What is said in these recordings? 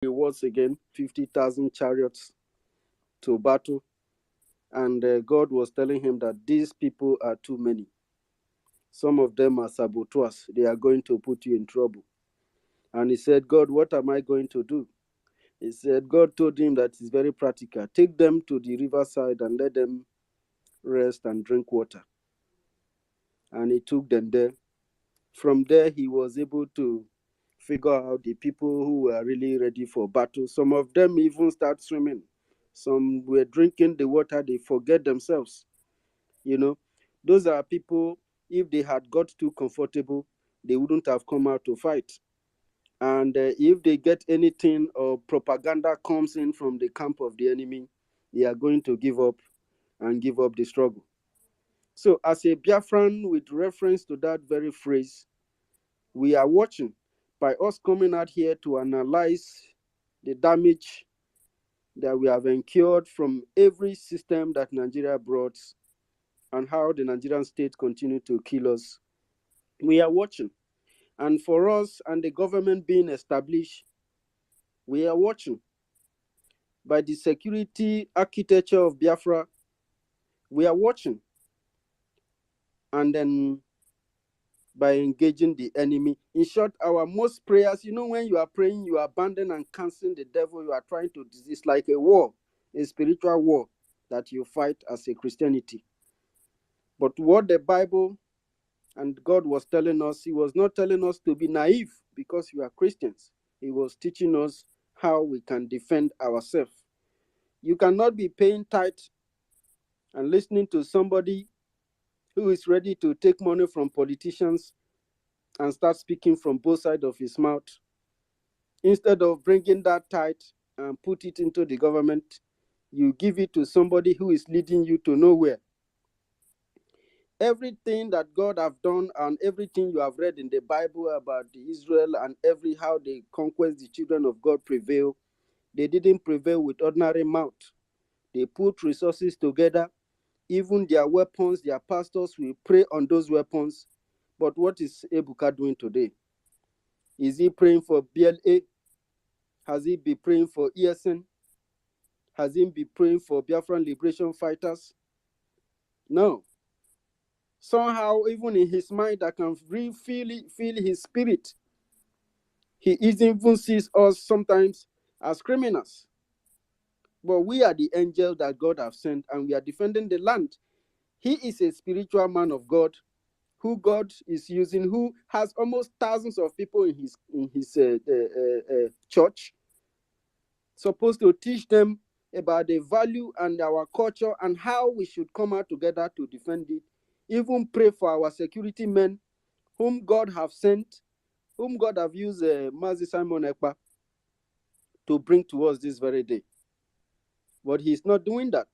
once again 50,000 chariots to battle. And God was telling him that these people are too many. Some of them are saboteurs. They are going to put you in trouble. And he said, God, what am I going to do? He said, God told him that it's very practical. Take them to the riverside and let them rest and drink water. And he took them there. From there, he was able to figure out the people who were really ready for battle. Some of them even start swimming. Some were drinking the water, they forget themselves. You know, those are people, if they had got too comfortable, they wouldn't have come out to fight. And if they get anything or propaganda comes in from the camp of the enemy, they are going to give up and give up the struggle. So, as a Biafran, with reference to that very phrase, we are watching by us coming out here to analyze the damage that we have incurred from every system that Nigeria brought and how the Nigerian state continue to kill us. We are watching. And for us and the government being established, we are watching. By the security architecture of Biafra, we are watching. And then by engaging the enemy. In short, our most prayers, when you are praying, you abandon and canceling the devil. You are trying to, it's like a war, a spiritual war that you fight as a Christianity. But what the Bible and God was telling us, he was not telling us to be naive because we are Christians. He was teaching us how we can defend ourselves. You cannot be paying tithe and listening to somebody who is ready to take money from politicians and start speaking from both sides of his mouth. Instead of bringing that tithe and put it into the government, you give it to somebody who is leading you to nowhere. Everything that God have done and everything you have read in the Bible about the Israel and how they conquest the children of God prevail, they didn't prevail with ordinary mouth. They put resources together. Even their weapons, their pastors will pray on those weapons. But what is Ebuka doing today? Is he praying for BLA? Has he been praying for ESN? Has he been praying for Biafran liberation fighters? No. Somehow, even in his mind, I can feel his spirit. He even sees us sometimes as criminals. But we are the angel that God has sent, and we are defending the land. He is a spiritual man of God, who God is using, who has almost thousands of people in his church, supposed to teach them about the value and our culture and how we should come out together to defend it. Even pray for our security men, whom God have sent, whom God have used Mazi Simon Ekpa to bring to us this very day. But he's not doing that.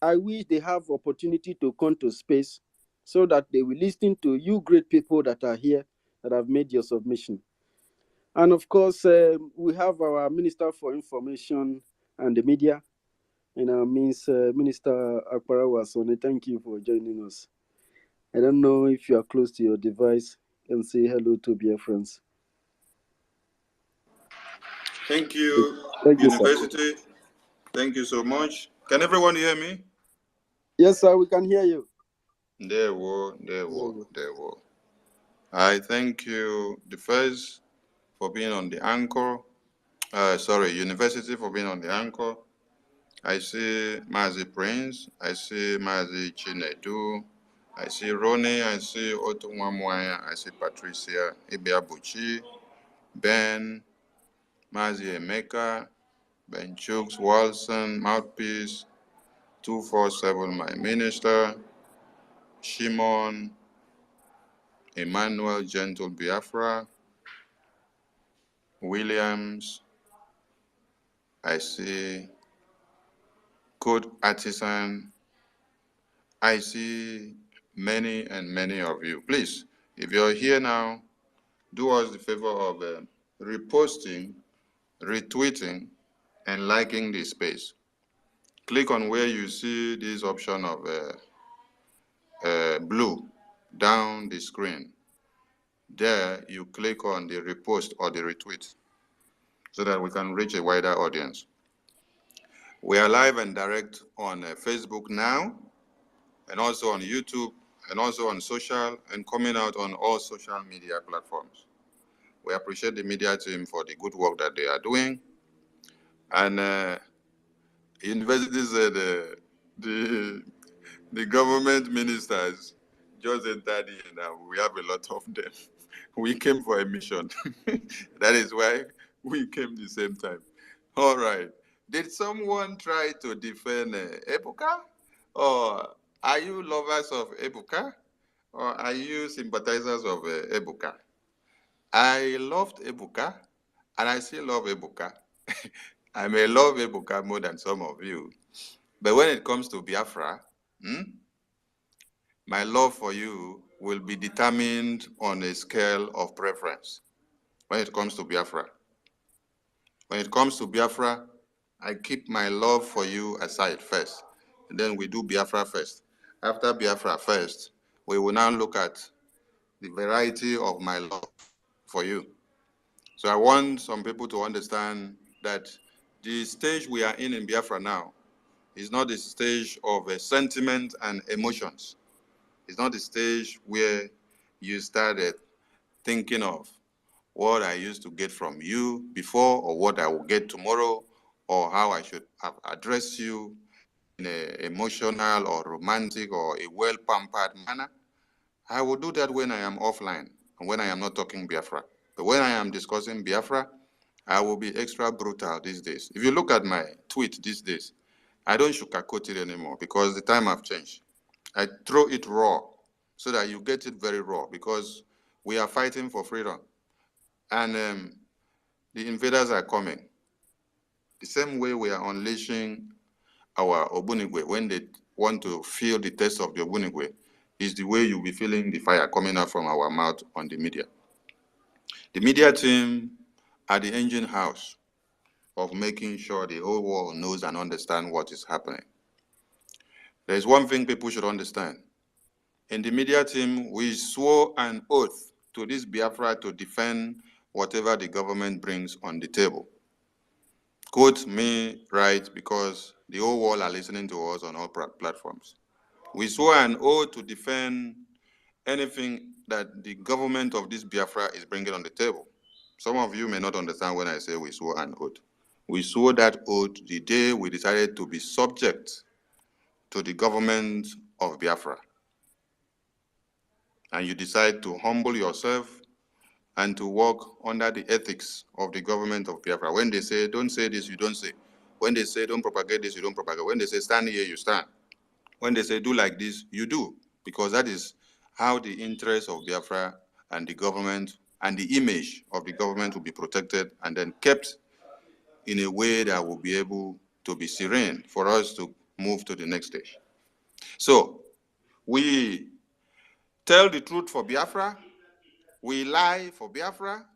I wish they have opportunity to come to space so that they will listen to you great people that are here that have made your submission. And of course, we have our Minister for Information and the Media, means Minister Akpara Wasone. Thank you for joining us. I don't know if you are close to your device and say hello to BIAFRANS. Thank you, Thank you, sir. University. Thank you so much. Can everyone hear me? Yes, sir, we can hear you. There were. I thank you, the first, for being on the anchor. University for being on the anchor. I see Mazi Prince. I see Mazi Chinedu. I see Ronnie. I see Otto Mwamwaya. I see Patricia Ibiabuchi. Ben. Mazi Emeka. Ben Chooks, Walson, Mouthpiece. 247, my minister. Shimon. Emmanuel Gentle Biafra. Williams. I see Code Artisan. I see many and many of you. Please, if you're here now, do us the favor of reposting, retweeting, and liking this space. Click on where you see this option of blue down the screen. There, you click on the repost or the retweet. so that we can reach a wider audience. We are live and direct on Facebook now, and also on YouTube, and also on social, and coming out on all social media platforms. We appreciate the media team for the good work that they are doing. And university said the government ministers just entered here now. We have a lot of them. We came for a mission. That is why we came the same time. All right. Did someone try to defend Ebuka? Or are you lovers of Ebuka? Or are you sympathizers of Ebuka? I loved Ebuka, and I still love Ebuka. I may love Ebuka more than some of you. But when it comes to Biafra, my love for you will be determined on a scale of preference when it comes to Biafra. When it comes to Biafra, I keep my love for you aside first, and then we do Biafra first. After Biafra first, we will now look at the variety of my love for you. So I want some people to understand that the stage we are in Biafra now is not the stage of sentiment and emotions. It's not the stage where you started thinking of what I used to get from you before, or what I will get tomorrow, or how I should address you in an emotional or romantic or a well-pampered manner. I will do that when I am offline and when I am not talking Biafra. But when I am discussing Biafra, I will be extra brutal these days. If you look at my tweet these days, I don't sugarcoat it anymore because the time have changed. I throw it raw so that you get it very raw, because we are fighting for freedom. And the invaders are coming. The same way we are unleashing our Obunigwe when they want to feel the taste of the Obunigwe is the way you'll be feeling the fire coming out from our mouth on the media. The media team are the engine house of making sure the whole world knows and understands what is happening. There's one thing people should understand. In the media team, we swore an oath to this Biafra to defend whatever the government brings on the table. Quote me right, because the whole world are listening to us on all platforms. We swore an oath to defend anything that the government of this Biafra is bringing on the table. Some of you may not understand when I say we swore an oath. We swore that oath the day we decided to be subject to the government of Biafra. And you decide to humble yourself and to work under the ethics of the government of Biafra. When they say, don't say this, you don't say. When they say, don't propagate this, you don't propagate. When they say, stand here, you stand. When they say, do like this, you do. Because that is how the interests of Biafra and the government and the image of the government will be protected and then kept in a way that will be able to be serene for us to move to the next stage. So we tell the truth for Biafra, we lie for Biafra,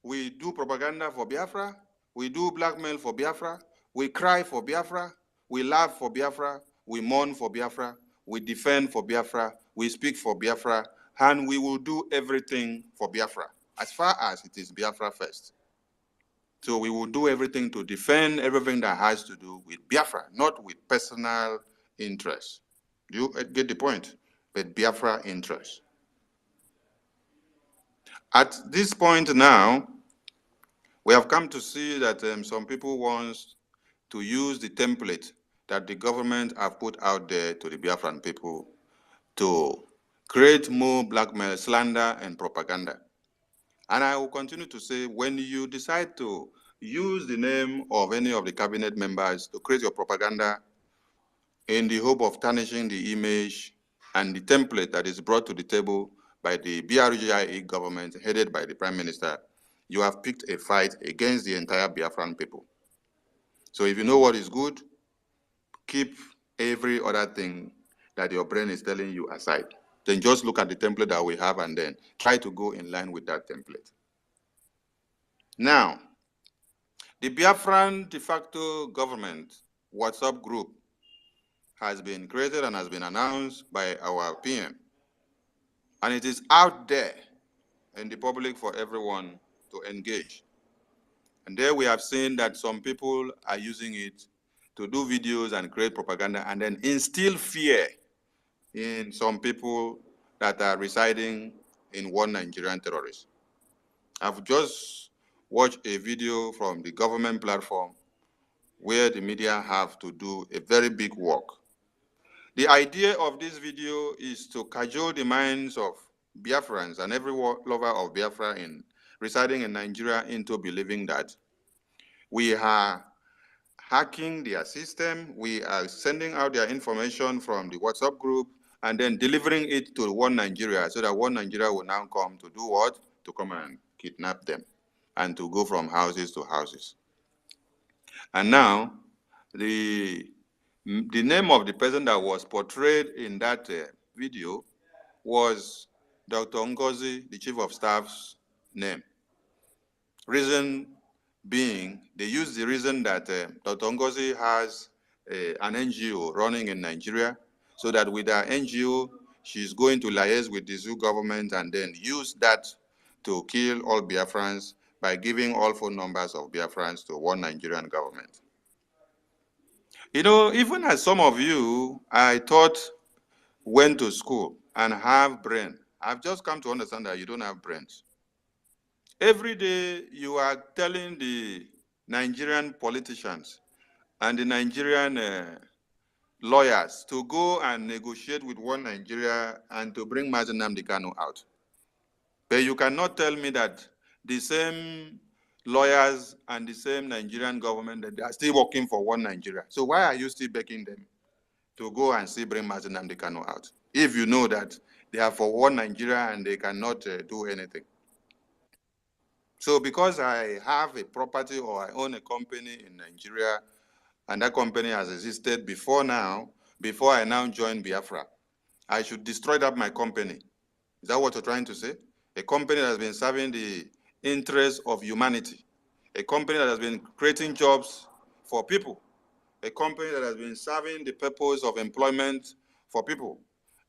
we do propaganda for Biafra, we do blackmail for Biafra, we cry for Biafra, we laugh for Biafra, we mourn for Biafra, we defend for Biafra, we speak for Biafra, and we will do everything for Biafra, as far as it is Biafra first. So we will do everything to defend everything that has to do with Biafra, not with personal interests. You get the point? But Biafra interests. At this point now, we have come to see that some people want to use the template that the government have put out there to the Biafran people to create more blackmail, slander, and propaganda. And I will continue to say, when you decide to use the name of any of the cabinet members to create your propaganda in the hope of tarnishing the image and the template that is brought to the table by the BRGIE government headed by the Prime Minister, you have picked a fight against the entire Biafran people. So if you know what is good, keep every other thing that your brain is telling you aside. Then just look at the template that we have and then try to go in line with that template. Now, the Biafran de facto government WhatsApp group has been created and has been announced by our PM. And it is out there in the public for everyone to engage. And there we have seen that some people are using it to do videos and create propaganda and then instill fear in some people that are residing in one Nigerian terrorist. I've just watched a video from the government platform where the media have to do a very big work. The idea of this video is to cajole the minds of Biafrans and every lover of Biafra residing in Nigeria into believing that we are hacking their system, we are sending out their information from the WhatsApp group, and then delivering it to one Nigeria so that one Nigeria will now come to do what? To come and kidnap them and to go from houses to houses. And now, the name of the person that was portrayed in that video was Dr. Ngozi, the Chief of Staff's name. Reason being, they use the reason that Dr. Ngozi has an NGO running in Nigeria, so that with her NGO, she's going to liaise with the zoo government and then use that to kill all Biafrans by giving all phone numbers of Biafrans to one Nigerian government. You know, even as some of you, I thought, went to school and have brain, I've just come to understand that you don't have brains. Every day you are telling the Nigerian politicians and the Nigerian lawyers to go and negotiate with one Nigeria and to bring Mazi Nnamdi Kanu out. But you cannot tell me that the same lawyers and the same Nigerian government, that they are still working for one Nigeria. So why are you still begging them to go and see bring Mazi Nnamdi Kanu out, if you know that they are for one Nigeria and they cannot do anything? So because I have a property or I own a company in Nigeria, and that company has existed before I now join Biafra, I should destroy that my company. Is that what you're trying to say? A company that has been serving the interests of humanity, a company that has been creating jobs for people, a company that has been serving the purpose of employment for people,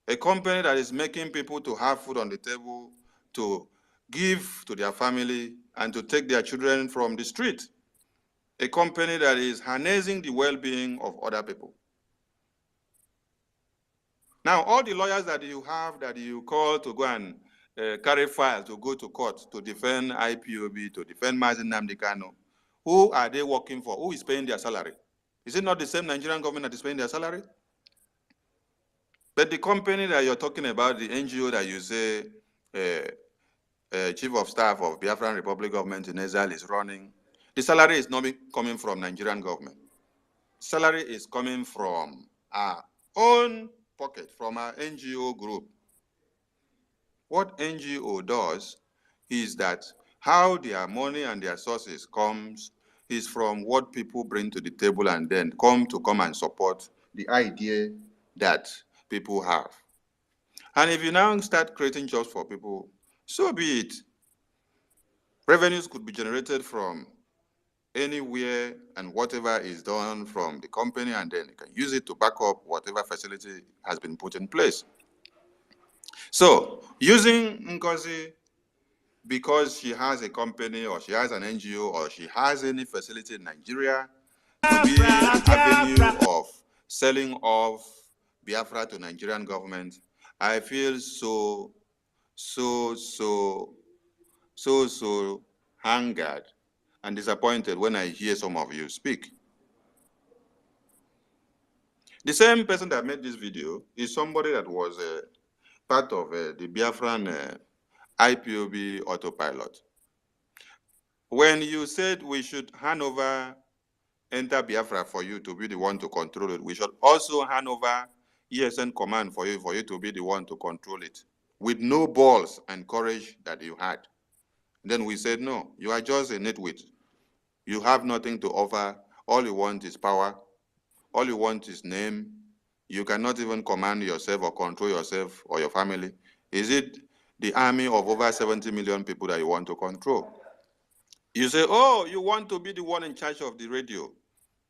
a company that is making people to have food on the table, to give to their family, and to take their children from the street, a company that is harnessing the well-being of other people. Now, all the lawyers that you have, that you call to go and carry files, to go to court, to defend IPOB, to defend Mazi Nnamdi Kanu, who are they working for? Who is paying their salary? Is it not the same Nigerian government that is paying their salary? But the company that you're talking about, the NGO that you say Chief of Staff of Biafran Republic government in exile is running, the salary is not coming from Nigerian government. Salary is coming from our own pocket, from our NGO group. What NGO does is that how their money and their sources comes is from what people bring to the table and then come and support the idea that people have. And if you now start creating jobs for people, so be it. Revenues could be generated from anywhere, and whatever is done from the company, and then you can use it to back up whatever facility has been put in place. So using Ngozi because she has a company or she has an NGO or she has any facility in Nigeria to be the avenue of selling off Biafra to Nigerian government, I feel so angered and disappointed when I hear some of you speak. The same person that made this video is somebody that was part of the Biafran IPOB autopilot. When you said we should hand over Enter Biafra for you to be the one to control it, we should also hand over ESN command for you to be the one to control it, with no balls and courage that you had. Then we said, no, you are just a nitwit. You have nothing to offer. All you want is power. All you want is name. You cannot even command yourself or control yourself or your family. Is it the army of over 70 million people that you want to control? You say, oh, you want to be the one in charge of the radio,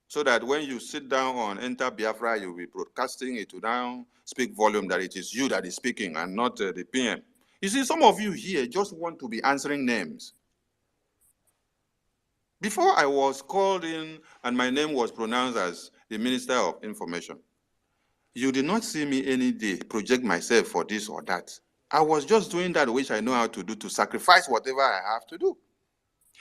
so that when you sit down on Enter Biafra, you'll be broadcasting it to now speak volume that it is you that is speaking and not the PM. You see, some of you here just want to be answering names. Before I was called in and my name was pronounced as the Minister of Information, you did not see me any day project myself for this or that. I was just doing that which I know how to do, to sacrifice whatever I have to do.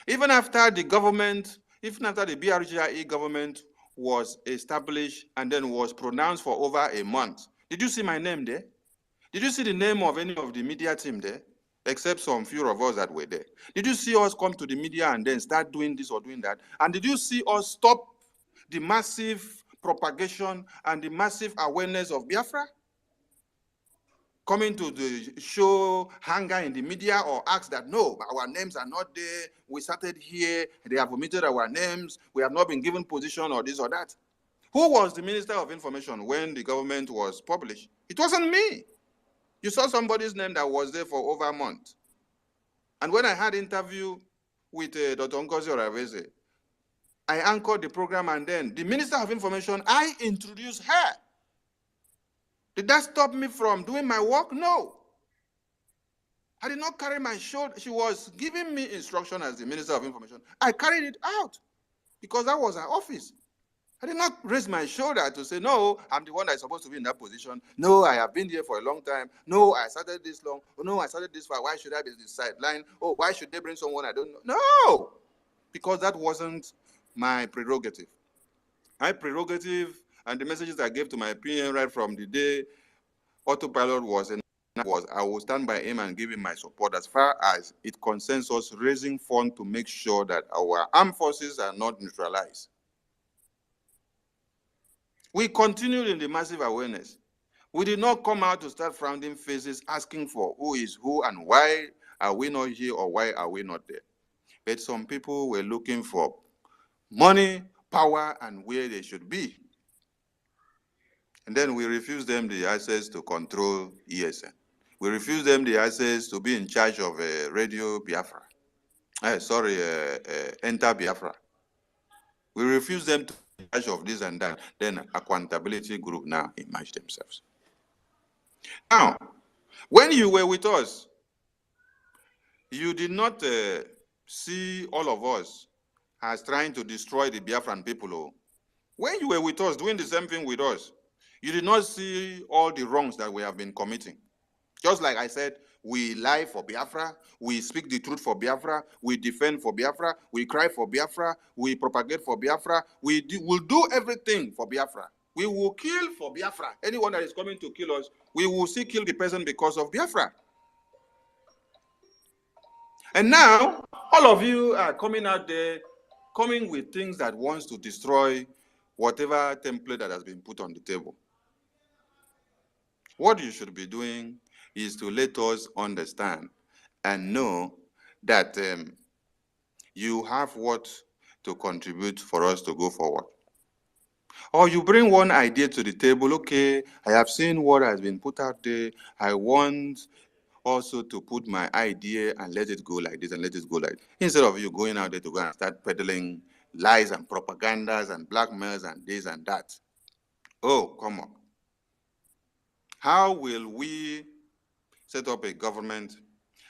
Even after the government, even after the BRGIE government was established and then was pronounced for over a month, did you see my name there? Did you see the name of any of the media team there? Except some few of us that were there. Did you see us come to the media and then start doing this or doing that? And did you see us stop the massive propagation and the massive awareness of Biafra? Coming to the show hunger in the media or ask that, no, our names are not there, we started here, they have omitted our names, we have not been given position or this or that. Who was the Minister of Information when the government was published? It wasn't me. You saw somebody's name that was there for over a month. And when I had interview with Dr. Ngozi Oraveze, I anchored the program, and then the Minister of Information, I introduced her. Did that stop me from doing my work? No. I did not carry my shoulder. She was giving me instruction as the Minister of Information. I carried it out because that was her office. I did not raise my shoulder to say, no, I'm the one that is supposed to be in that position. No, I have been here for a long time. No, I started this long. Oh, no, I started this far. Why should I be the sideline? Oh, why should they bring someone I don't know? No, because that wasn't my prerogative. My prerogative and the messages I gave to my PM right from the day autopilot was I will stand by him and give him my support as far as it concerns us raising funds to make sure that our armed forces are not neutralized. We continued in the massive awareness. We did not come out to start frowning faces asking for who is who and why are we not here or why are we not there. But some people were looking for money, power, and where they should be. And then we refused them the access to control ESN. We refused them the access to be in charge of Radio Biafra. Enter Biafra. We refused them to be in charge of this and that. Then accountability group now emerged themselves. Now, when you were with us, you did not see all of us as trying to destroy the Biafran people. Oh. When you were with us, doing the same thing with us, you did not see all the wrongs that we have been committing. Just like I said, we lie for Biafra, we speak the truth for Biafra, we defend for Biafra, we cry for Biafra, we propagate for Biafra, we'll do everything for Biafra. We will kill for Biafra. Anyone that is coming to kill us, we will still kill the person because of Biafra. And now, all of you are coming out there, coming with things that wants to destroy whatever template that has been put on the table. What you should be doing is to let us understand and know that you have what to contribute for us to go forward. Or you bring one idea to the table, okay, I have seen what has been put out there, I want also to put my idea and let it go like this and let it go like this. Instead of you going out there to go and start peddling lies and propagandas and blackmails and this and that. Oh, come on. How will we set up a government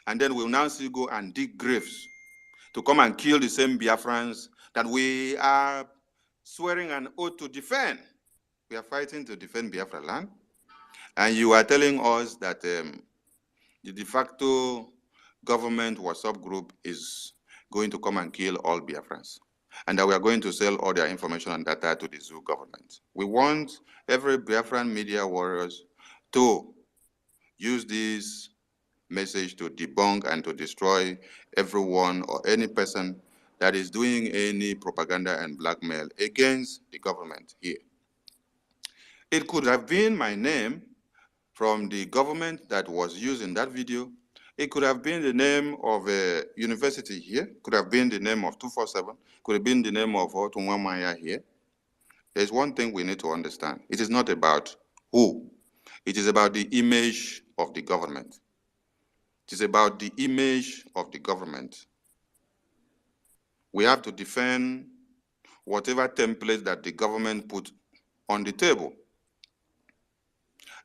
and then we'll now still go and dig graves to come and kill the same Biafrans that we are swearing an oath to defend? We are fighting to defend Biafra land. And you are telling us that the de facto government WhatsApp group is going to come and kill all Biafrans, and that we are going to sell all their information and data to the zoo government. We want every Biafran media warriors to use this message to debunk and to destroy everyone or any person that is doing any propaganda and blackmail against the government here. It could have been my name from the government that was used in that video. It could have been the name of a university here, could have been the name of 247, could have been the name of Otunwamaya here. There's one thing we need to understand. It is not about who. It is about the image of the government. It is about the image of the government. We have to defend whatever template that the government put on the table.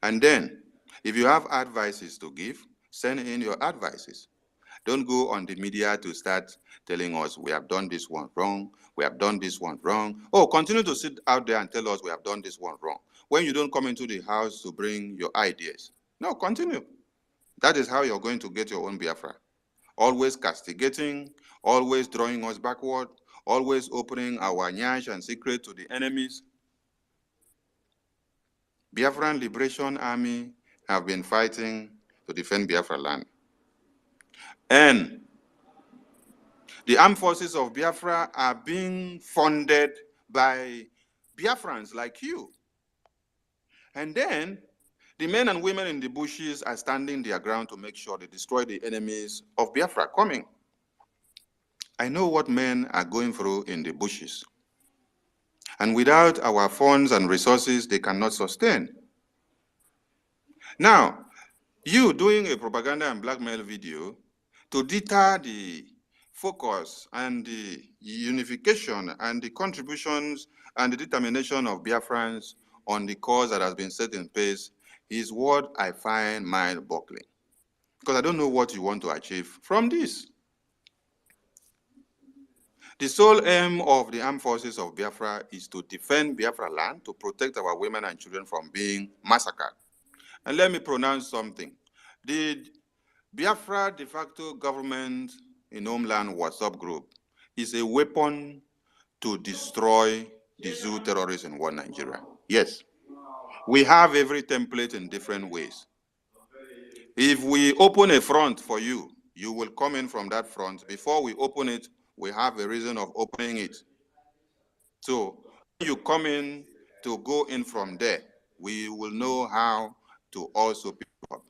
And then, if you have advices to give, send in your advices. Don't go on the media to start telling us we have done this one wrong, we have done this one wrong. Oh, continue to sit out there and tell us we have done this one wrong. When you don't come into the house to bring your ideas. No, continue. That is how you're going to get your own Biafra. Always castigating, always drawing us backward, always opening our nyash and secret to the enemies. Biafran Liberation Army have been fighting to defend Biafra land. And the armed forces of Biafra are being funded by Biafrans like you. And then the men and women in the bushes are standing their ground to make sure they destroy the enemies of Biafra coming. I know what men are going through in the bushes. And without our funds and resources, they cannot sustain. Now, you doing a propaganda and blackmail video to deter the focus and the unification and the contributions and the determination of Biafrans on the cause that has been set in place is what I find mind-boggling. Because I don't know what you want to achieve from this. The sole aim of the armed forces of Biafra is to defend Biafra land, to protect our women and children from being massacred. And let me pronounce something. The Biafra de facto government in homeland WhatsApp group is a weapon to destroy the zoo terrorists in one Nigeria. Yes, we have every template in different ways. If we open a front for you, you will come in from that front. Before we open it, we have a reason of opening it. So when you come in to go in from there, we will know how to also pick up.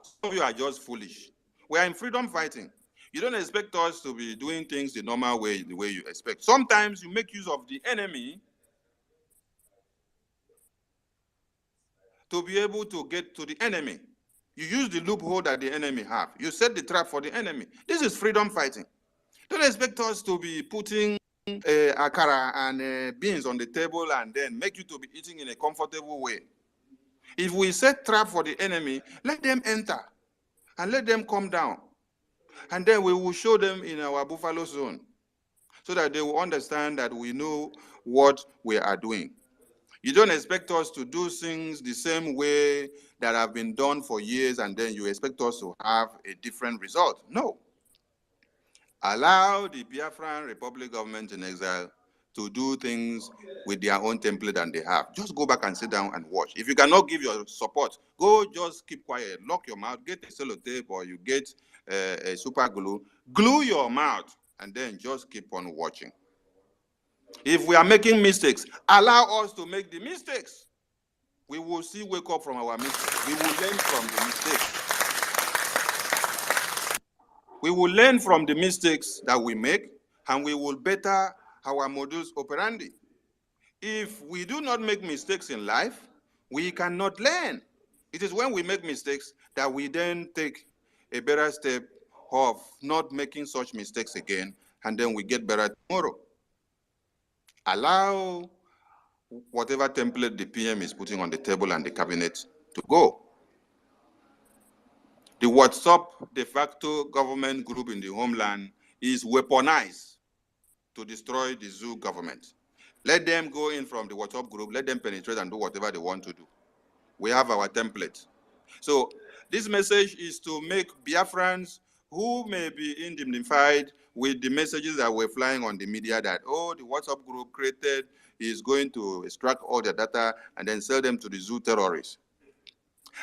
Some of you are just foolish. We are in freedom fighting. You don't expect us to be doing things the normal way, the way you expect. Sometimes you make use of the enemy to be able to get to the enemy. You use the loophole that the enemy have. You set the trap for the enemy. This is freedom fighting. Don't expect us to be putting akara and beans on the table and then make you to be eating in a comfortable way. If we set trap for the enemy, let them enter and let them come down. And then we will show them in our buffalo zone so that they will understand that we know what we are doing. You don't expect us to do things the same way that have been done for years and then you expect us to have a different result. No. Allow the Biafran Republic government in exile to do things with their own template that they have. Just go back and sit down and watch. If you cannot give your support, go just keep quiet, lock your mouth, get a sellotape or you get a super glue, glue your mouth and then just keep on watching. If we are making mistakes, allow us to make the mistakes. We will still wake up from our mistakes. We will learn from the mistakes. We will learn from the mistakes that we make, and we will better our modus operandi. If we do not make mistakes in life, we cannot learn. It is when we make mistakes that we then take a better step of not making such mistakes again, and then we get better tomorrow. Allow whatever template the PM is putting on the table and the cabinet to go. The WhatsApp de facto government group in the homeland is weaponized to destroy the zoo government. Let them go in from the WhatsApp group, let them penetrate and do whatever they want to do. We have our template. So this message is to make Biafrans who may be indemnified with the messages that were flying on the media that, oh, the WhatsApp group created is going to extract all the data and then sell them to the zoo terrorists.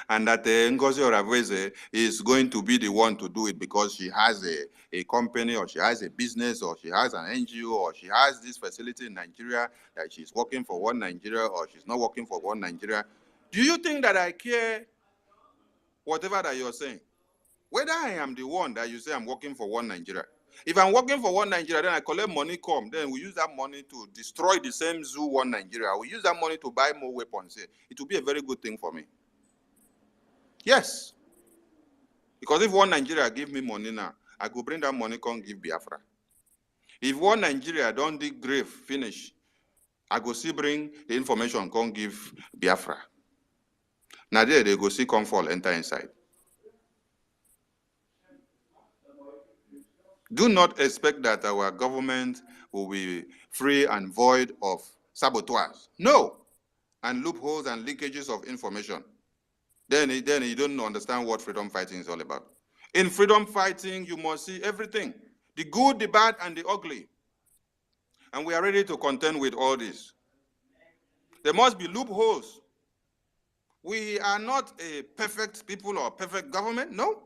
And that Ngozi Oraveze is going to be the one to do it because she has a company or she has a business or she has an NGO or she has this facility in Nigeria that she's working for one Nigeria or she's not working for one Nigeria. Do you think that I care whatever that you're saying? Whether I am the one that you say I'm working for one Nigeria. If I'm working for one Nigeria, then I collect money come, then we use that money to destroy the same zoo one Nigeria. We use that money to buy more weapons here. It will be a very good thing for me. Yes. Because if one Nigeria give me money now, I could bring that money, come give Biafra. If one Nigeria don't dig grave, finish, I go see bring the information, come give Biafra. Now there they go see come fall, enter inside. Do not expect that our government will be free and void of saboteurs. No. And loopholes and leakages of information. Then you don't understand what freedom fighting is all about. In freedom fighting, you must see everything, the good, the bad, and the ugly. And we are ready to contend with all this. There must be loopholes. We are not a perfect people or perfect government, no.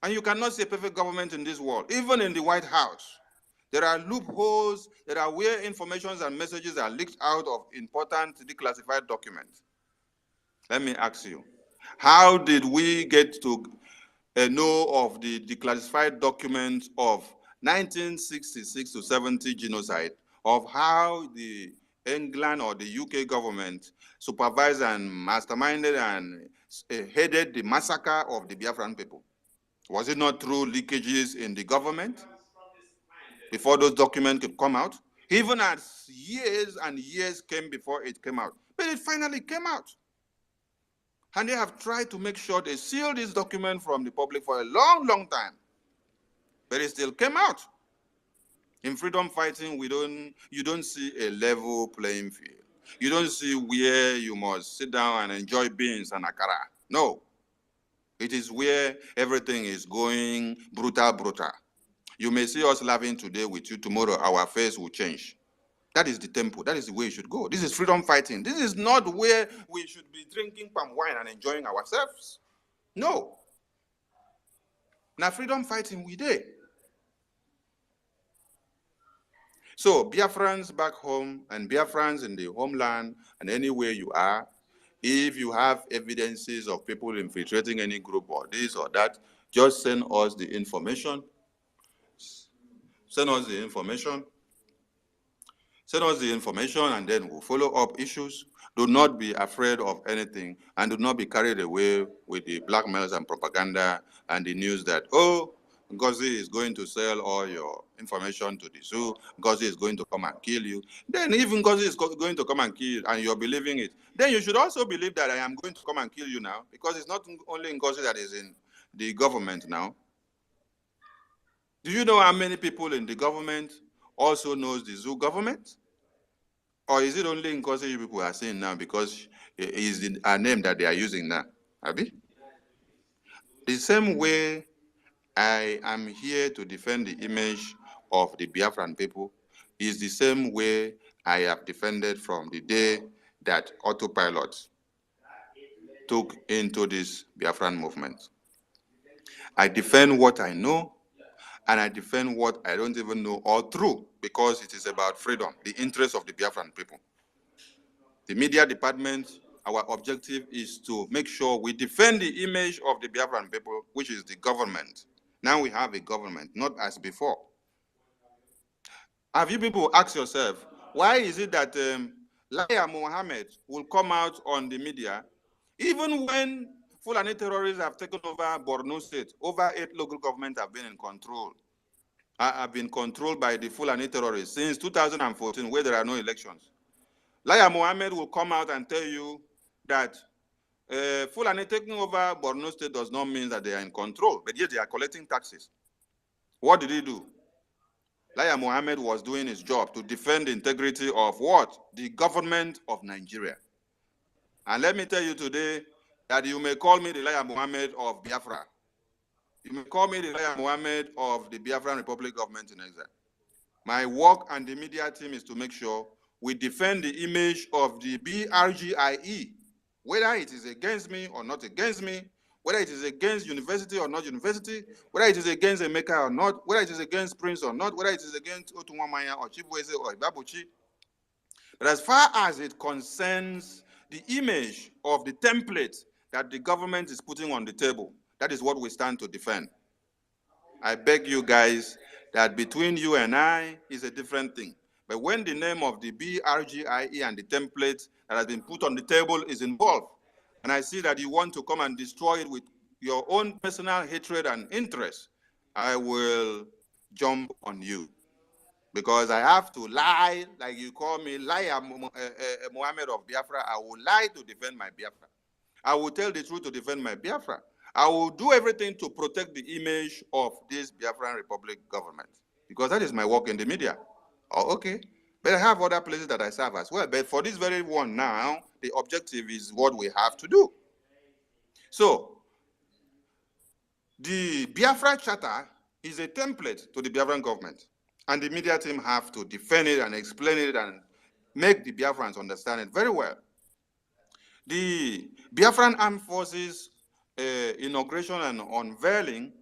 And you cannot see a perfect government in this world, even in the White House. There are loopholes, there are where information and messages are leaked out of important declassified documents. Let me ask you, how did we get to know of the declassified documents of 1966 to 70 genocide, of how the England or the UK government supervised and masterminded and headed the massacre of the Biafran people? Was it not through leakages in the government before those documents could come out? Even as years and years came before it came out. But it finally came out. And they have tried to make sure they seal this document from the public for a long, long time. But it still came out. In freedom fighting, you don't see a level playing field. You don't see where you must sit down and enjoy beans and akara. No. It is where everything is going brutal, brutal. You may see us laughing today with you, tomorrow our face will change. That is the tempo. That is the way it should go. This is freedom fighting. This is not where we should be drinking palm wine and enjoying ourselves. No. Now freedom fighting we did. So Biafrans back home and Biafrans in the homeland and anywhere you are, if you have evidences of people infiltrating any group or this or that, just send us the information. Send us the information. Send us the information and then we'll follow up issues. Do not be afraid of anything and do not be carried away with the blackmails and propaganda and the news that, oh, Ngozi is going to sell all your information to the zoo. Ngozi is going to come and kill you. Then even Ngozi is going to come and kill you and you're believing it. Then you should also believe that I am going to come and kill you now, because it's not only Ngozi that is in the government now. Do you know how many people in the government also knows the zoo government? Or is it only Ngozi you people are saying now because it is a name that they are using now? Abi? The same way I am here to defend the image of the Biafran people is the same way I have defended from the day that autopilot took into this Biafran movement. I defend what I know, and I defend what I don't even know all through, because it is about freedom, the interest of the Biafran people. The media department, our objective is to make sure we defend the image of the Biafran people, which is the government. Now we have a government, not as before. Have you people asked yourself, why is it that Laya Mohammed will come out on the media, even when Fulani terrorists have taken over Borno State, over 8 local governments have been in control, have been controlled by the Fulani terrorists since 2014, where there are no elections. Laya Mohammed will come out and tell you that Fulani taking over Borno State does not mean that they are in control, but yet they are collecting taxes. What did he do? Laya Mohammed was doing his job to defend the integrity of what? The government of Nigeria. And let me tell you today that you may call me the Laya Mohammed of Biafra. You may call me the Laya Mohammed of the Biafran Republic government in exile. My work and the media team is to make sure we defend the image of the BRGIE, whether it is against me or not against me, whether it is against university or not university, whether it is against Emeka or not, whether it is against Prince or not, whether it is against Otunwamaya or Chibueze or Ibabuchi. But as far as it concerns the image of the template that the government is putting on the table, that is what we stand to defend. I beg you guys that between you and I is a different thing. But when the name of the BRGIE and the template that has been put on the table is involved, and I see that you want to come and destroy it with your own personal hatred and interest, I will jump on you. Because I have to lie, like you call me liar, Mohammed of Biafra. I will lie to defend my Biafra. I will tell the truth to defend my Biafra. I will do everything to protect the image of this Biafran Republic government, because that is my work in the media. Oh, okay. But I have other places that I serve as well. But for this very one now, the objective is what we have to do. So, the Biafra Charter is a template to the Biafran government. And the media team have to defend it and explain it and make the Biafrans understand it very well. The Biafran Armed Forces inauguration and unveiling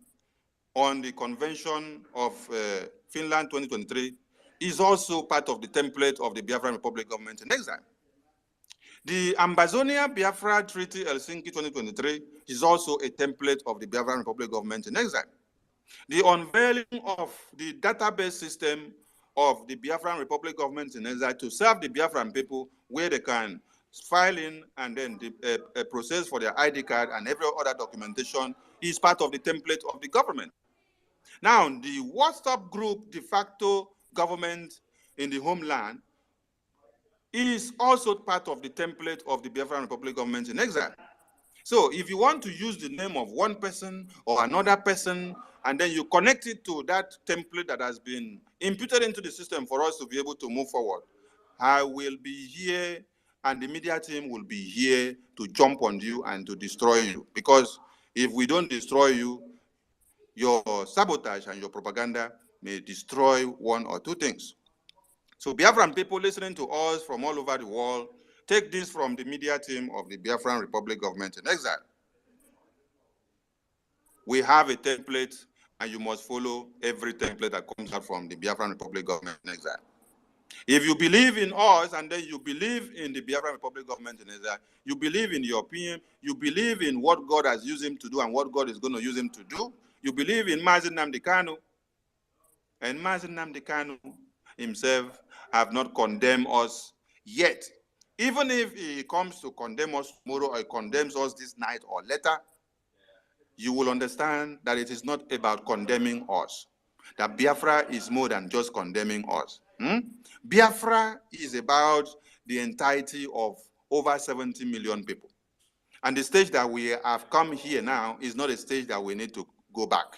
on the Convention of Finland 2023 is also part of the template of the Biafran Republic government in exile. The Ambazonia Biafra Treaty Helsinki 2023 is also a template of the Biafran Republic government in exile. The unveiling of the database system of the Biafran Republic government in exile to serve the Biafran people, where they can file in and then the process for their ID card and every other documentation, is part of the template of the government. Now, the WhatsApp group De-Facto government in the homeland is also part of the template of the Biafran Republic government in exile. So if you want to use the name of one person or another person, and then you connect it to that template that has been imputed into the system for us to be able to move forward, I will be here and the media team will be here to jump on you and to destroy you. Because if we don't destroy you, your sabotage and your propaganda may destroy one or two things. So Biafran people listening to us from all over the world, take this from the media team of the Biafran Republic government in exile. We have a template, and you must follow every template that comes out from the Biafran Republic government in exile. If you believe in us, and then you believe in the Biafran Republic government in exile, you believe in your opinion, you believe in what God has used him to do and what God is going to use him to do, you believe in Mazi Nnamdi Kanu, and Mazi Nnamdi Kanu himself have not condemned us yet. Even if he comes to condemn us tomorrow or he condemns us this night or later, you will understand that it is not about condemning us. That Biafra is more than just condemning us. Biafra is about the entirety of over 70 million people. And the stage that we have come here now is not a stage that we need to go back.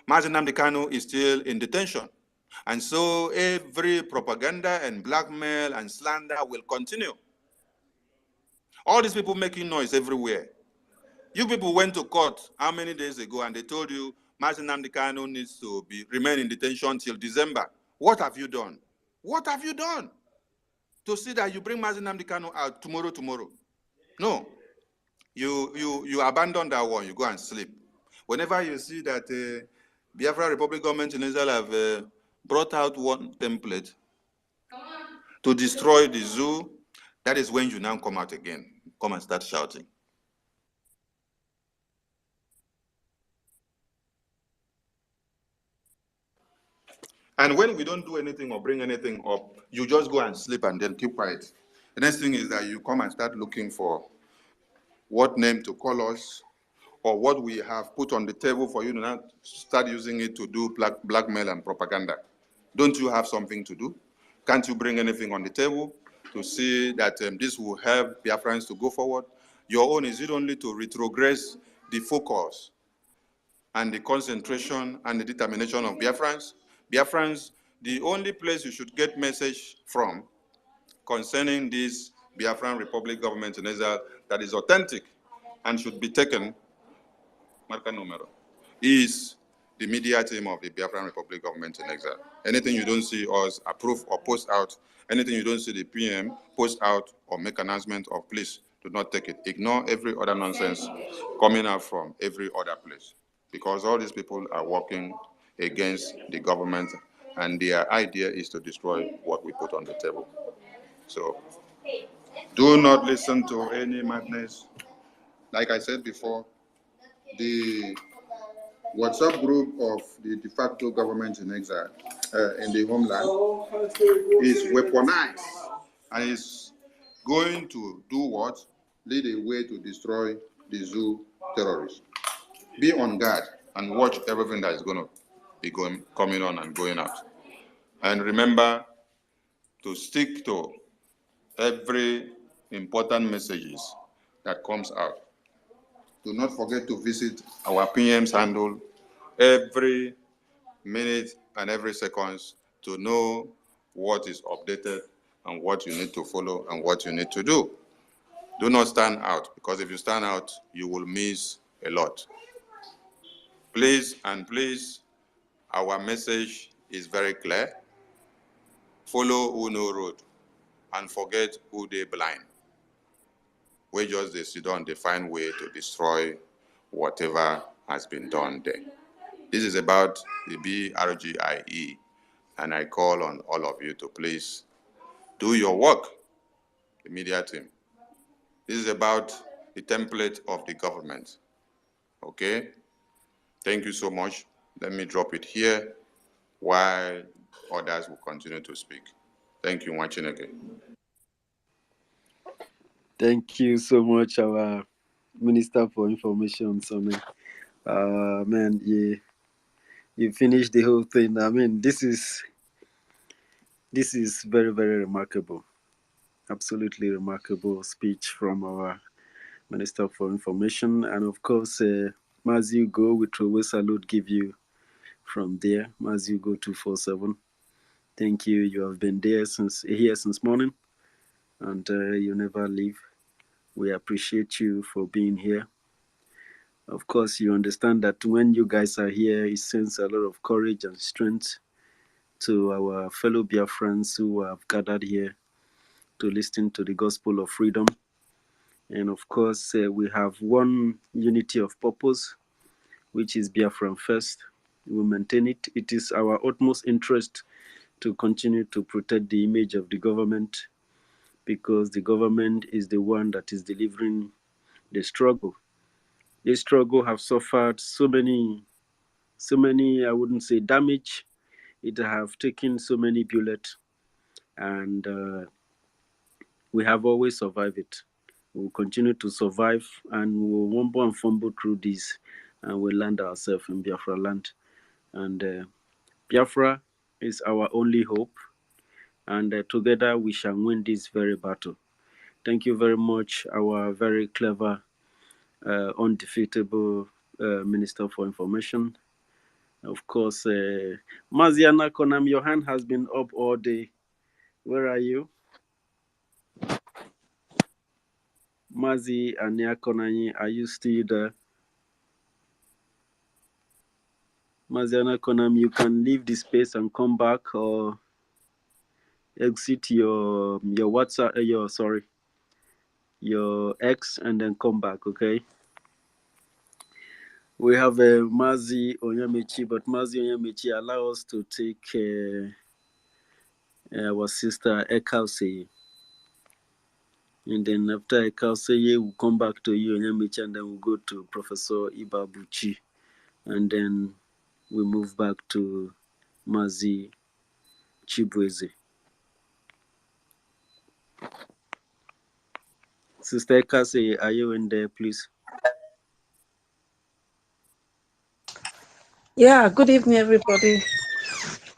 Mazi Nnamdi Kanu is still in detention. And so every propaganda and blackmail and slander will continue. All these people making noise everywhere. You people went to court how many days ago and they told you Mazi Nnamdi Kanu needs to remain in detention till December. What have you done? What have you done to see that you bring Mazi Nnamdi Kanu out tomorrow? No. You abandon that one, you go and sleep. Whenever you see that Biafra Republic government in Israel have brought out one template to destroy the zoo, that is when you now come out again. Come and start shouting. And when we don't do anything or bring anything up, you just go and sleep and then keep quiet. The next thing is that you come and start looking for what name to call us or what we have put on the table for you to not start using it to do blackmail and propaganda. Don't you have something to do? Can't you bring anything on the table to see that this will help Biafrans to go forward? Your own, is it only to retrogress the focus and the concentration and the determination of Biafrans? Biafrans, the only place you should get message from concerning this Biafran Republic government in Israel that is authentic and should be taken, marca numero, is the media team of the Biafran Republic government in exile. Anything you don't see us approve or post out, anything you don't see the PM post out or make announcement of, please do not take it. Ignore every other nonsense coming out from every other place, because all these people are working against the government and their idea is to destroy what we put on the table. So do not listen to any madness. Like I said before, the WhatsApp group of the de facto government in exile in the homeland is weaponized and is going to do what? Lead a way to destroy the zoo terrorists. Be on guard and watch everything that is going to be coming on and going out. And remember to stick to every important messages that comes out. Do not forget to visit our PM's handle every minute and every seconds to know what is updated and what you need to follow and what you need to do. Do not stand out, because if you stand out, you will miss a lot. Please and please, our message is very clear. Follow who know road and forget who they blind. We just they sit down, they find way to destroy whatever has been done there. This is about the BRGIE, and I call on all of you to please do your work, the media team. This is about the template of the government, okay? Thank you so much. Let me drop it here while others will continue to speak. Thank you, Mwachineke. Thank you so much, our Minister for Information, Sonny. Man, you finished the whole thing. I mean, this is very, very remarkable. Absolutely remarkable speech from our Minister for Information. And of course, as you go, we throw a salute give you from there. As you go 247. Thank you. You have been here since morning, and you never leave. We appreciate you for being here. Of course, you understand that when you guys are here, it sends a lot of courage and strength to our fellow BIAFRANS who have gathered here to listen to the gospel of freedom. And of course, we have one unity of purpose, which is Biafran first. We maintain it. It is our utmost interest to continue to protect the image of the government, because the government is the one that is delivering the struggle. This struggle have suffered so many, I wouldn't say damage. It have taken so many bullets, and we have always survived it. We'll continue to survive, and we'll wumble and fumble through this, and we'll land ourselves in Biafra land. And Biafra is our only hope, and together we shall win this very battle. Thank you very much, our very clever, undefeatable Minister for Information. Of course, Maziana Konam, your hand has been up all day. Where are you? Mazi Ania Konani, are you still there? Maziana Konam, you can leave the space and come back, or exit your WhatsApp, your X, and then come back, okay? We have Mazi Onyamichi, but Mazi Onyamichi allow us to take our sister Ekause. And then after Ekause, we'll come back to you, Onyamichi, and then we'll go to Professor Ibabuchi. And then we move back to Mazi Chibweze. Sister Ekause, are you in there, please? Yeah, good evening, everybody.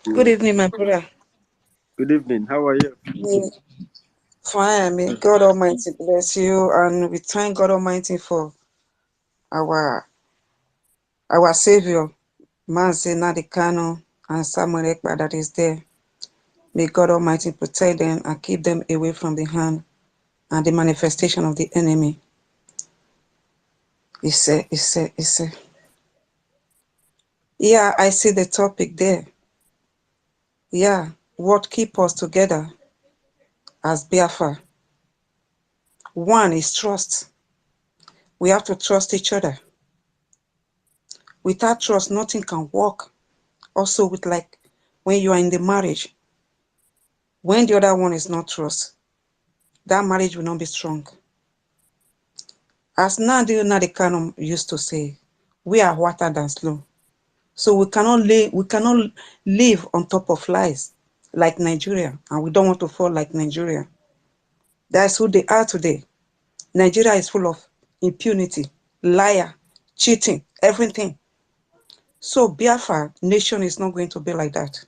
Good evening, my brother. Good evening. How are you? Fine. May God Almighty bless you, and we thank God Almighty for our Savior, Mazi Nadikano and Samuel Ekpa that is there. May God Almighty protect them and keep them away from the hand and the manifestation of the enemy. Yeah, I see the topic there. Yeah, what keeps us together as Biafra? One is trust. We have to trust each other. Without trust, nothing can work. Also, with like when you are in the marriage, when the other one is not trust, that marriage will not be strong. As Nadi Nadekano used to say, we are water than slow. So we cannot live on top of lies like Nigeria, and we don't want to fall like Nigeria. That's who they are today. Nigeria is full of impunity, liar, cheating, everything. So Biafra nation is not going to be like that.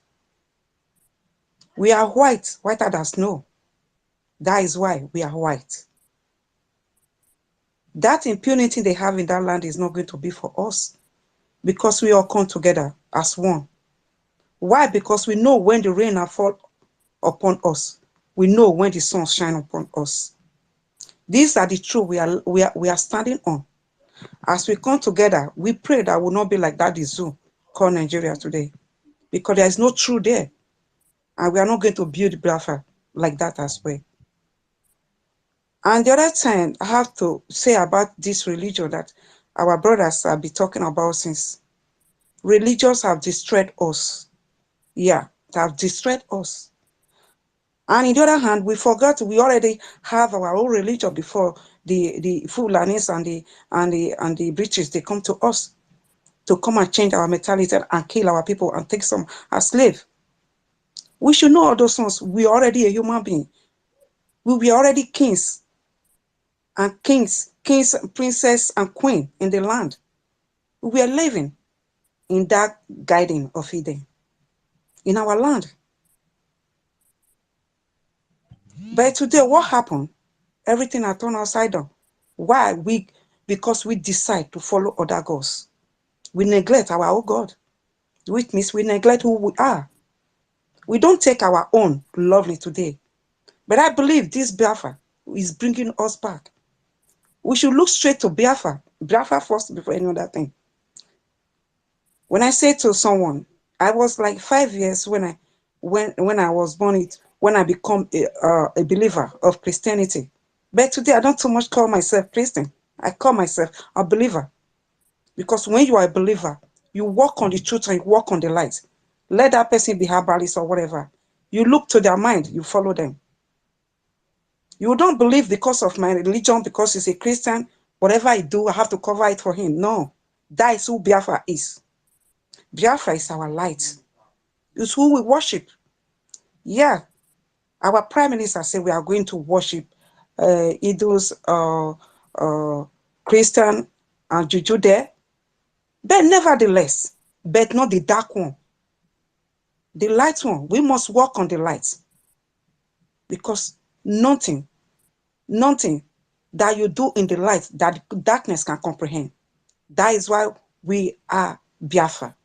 We are whiter than snow. That is why we are white. That impunity they have in that land is not going to be for us, because we all come together as one. Why? Because we know when the rain will fall upon us. We know when the sun shine upon us. These are the truth we are standing on. As we come together, we pray that will not be like that the zoo called Nigeria today, because there is no truth there. And we are not going to build Biafra like that as well. And the other thing I have to say about this religion that our brothers have been talking about since. Religions have destroyed us. Yeah, they have destroyed us. And on the other hand, we forgot we already have our own religion before the Fulanis and the British, they come to us to come and change our mentality and kill our people and take some as slave. We should know all those things. We are already a human being. We were already kings, princess, and queen in the land. We are living in that garden of Eden, in our land. But today, what happened? Everything has turned upside down. Why? Because we decide to follow other gods. We neglect our own God, which means we neglect who we are. We don't take our own lovely today. But I believe this Biafra is bringing us back. We should look straight to Biafra. Biafra first before any other thing. When I say to someone, I was like 5 years when I was born, when I become a believer of Christianity. But today I don't so much call myself Christian. I call myself a believer. Because when you are a believer, you walk on the truth and you walk on the light. Let that person be herbalist or whatever. You look to their mind, you follow them. You don't believe because of my religion, because he's a Christian, whatever I do, I have to cover it for him. No, that is who Biafra is. Biafra is our light. It's who we worship. Yeah, our prime minister said we are going to worship idols, Christian and Juju there. But nevertheless, but not the dark one. The light one, we must walk on the light. Because nothing that you do in the light that darkness can comprehend. That is why we are Biafra.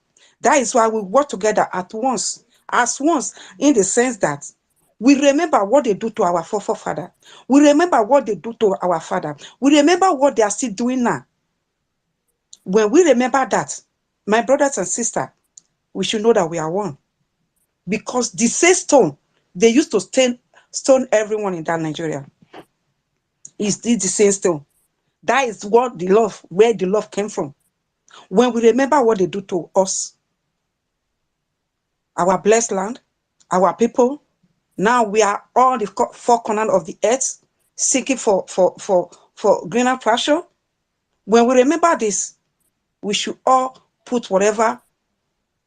That is why we work together at once, as once, in the sense that we remember what they do to our forefather. We remember what they do to our father. We remember what they are still doing now. When we remember that, my brothers and sisters, we should know that we are one. Because the same stone, they used to stone everyone in that Nigeria. It's the same stone. That is what the love, where the love came from. When we remember what they do to us, our blessed land, our people, now we are all the four corners of the earth seeking for greener pasture. When we remember this, we should all put whatever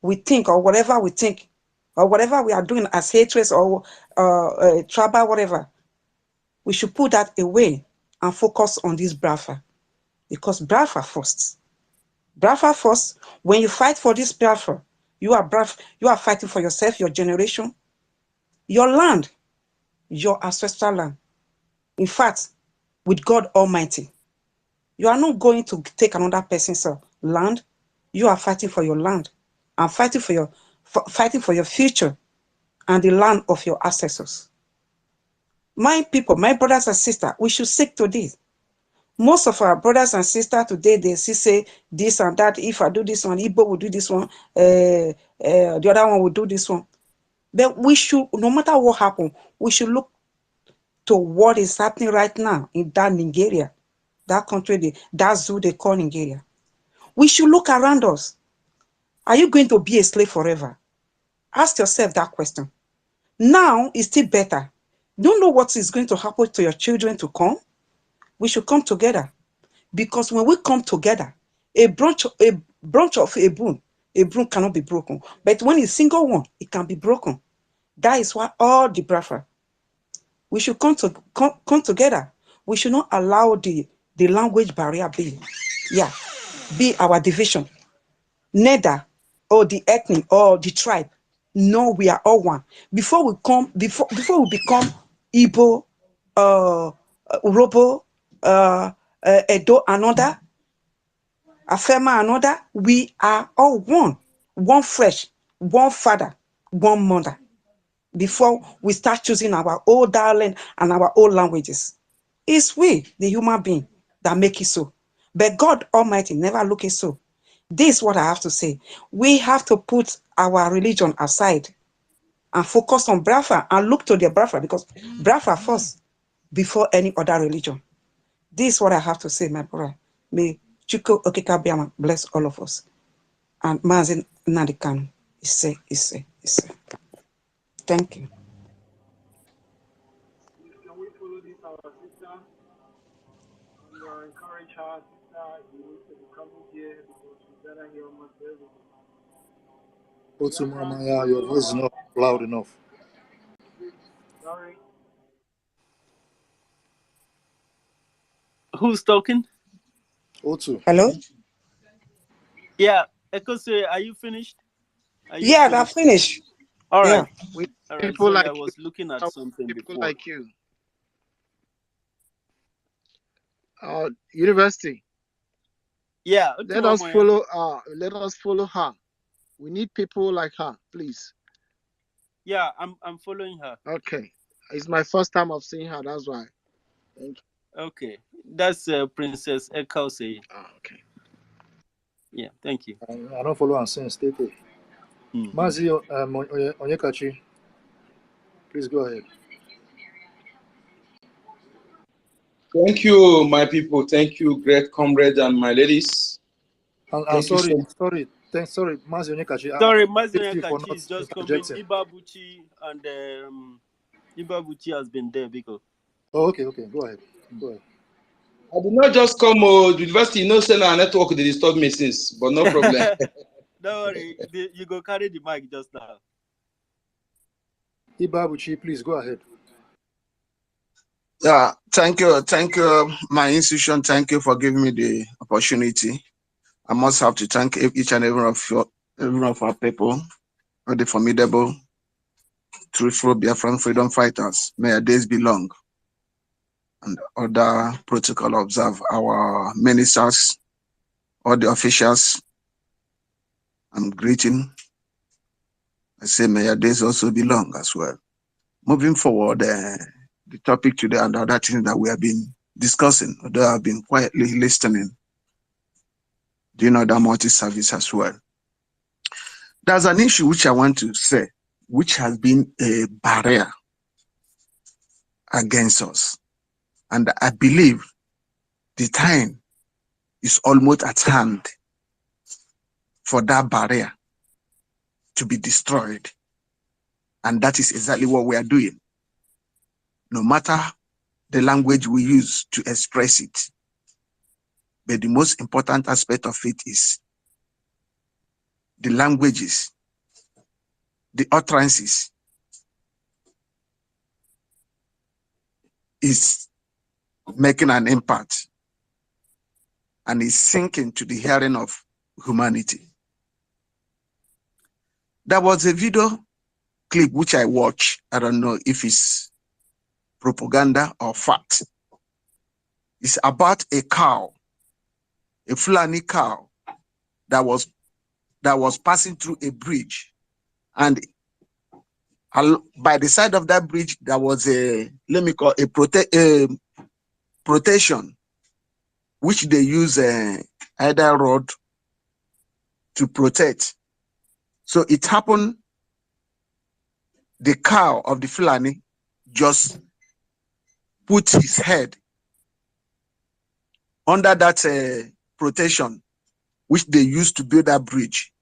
we think or whatever we think or whatever we are doing as hatred or tribal, whatever. We should put that away and focus on this Biafra. Because Biafra first. Biafra first, when you fight for this Biafra, you are fighting for yourself, your generation, your land, your ancestral land. In fact, with God Almighty, you are not going to take another person's land. You are fighting for your land and fighting for your future and the land of your ancestors. My people, my brothers and sisters, we should stick to this. Most of our brothers and sisters today, they say this and that. If I do this one, Igbo will do this one. The other one will do this one. But we should, no matter what happens, we should look to what is happening right now in that Nigeria, that country, that zoo they call Nigeria. We should look around us. Are you going to be a slave forever? Ask yourself that question. Now is still better. Don't know what is going to happen to your children to come. We should come together. Because when we come together, a branch of a broom cannot be broken. But when it's single one, it can be broken. That is why all the Biafra, we should come together. We should not allow the language barrier be our division. Neither or the ethnic or the tribe. No, we are all one. Before we become Igbo, Urobo, Edo another, Afema another. We are all one flesh, one father, one mother. Before we start choosing our old dialect and our old languages, it's we, the human being, that make it so. But God Almighty never look it so. This is what I have to say. We have to put our religion aside and focus on Biafra and look to the Biafra, because Biafra first before any other religion. This is what I have to say, my brother. May Chuko Okikabiama bless all of us. And Mazin Nadikanu, Ise. Thank you. Can we follow this our sister and encourage her sister you need to be coming here because we better hear almost everything. Otu Mama, your voice is not loud enough. Sorry. Who's talking? Otu. Hello? Yeah, Ekose, are you finished? Yeah, I'm finished. All right. Yeah. We All right. people Sorry, like I was looking at something people before. like you. University. Yeah. Let us follow her. We need people like her, please. Yeah, I'm following her. Okay. It's my first time of seeing her, that's why. Thank you. Okay. That's Princess Ekose. Okay. Yeah, thank you. I don't follow and since state. Mazi Onyekachi, please go ahead. Thank you, my people. Thank you, great comrades and my ladies. Sorry, Mazi Onyekachi. Sorry, Mazi Onyekachi is just coming. Ibabuchi and Ibabuchi has been there because. Oh, okay. Go ahead. I did not just come to university, say our network they disturb me since, but no problem. Don't worry, you go carry the mic just now. Ibabuchi, please go ahead. Yeah, thank you, my institution. Thank you for giving me the opportunity. I must have to thank each and every of our people, the formidable, truthful Biafran freedom fighters. May your days be long. And other protocol observe, our ministers, all the officials. I'm greeting. I say may your days also be long as well. Moving forward, the topic today and other things that we have been discussing, although I've been quietly listening, doing other multi-service as well. There's an issue which I want to say, which has been a barrier against us. And I believe the time is almost at hand for that barrier to be destroyed. And that is exactly what we are doing. No matter the language we use to express it. But the most important aspect of it is the languages, the utterances is making an impact and is sinking to the hearing of humanity. There was a video clip which I watched. I don't know if it's propaganda or fact. It's about a cow, a Fulani cow that was passing through a bridge, and by the side of that bridge there was a, let me call a protection, which they use either rod to protect. So it happened, the cow of the Fulani just put his head under that protection which they used to build that bridge,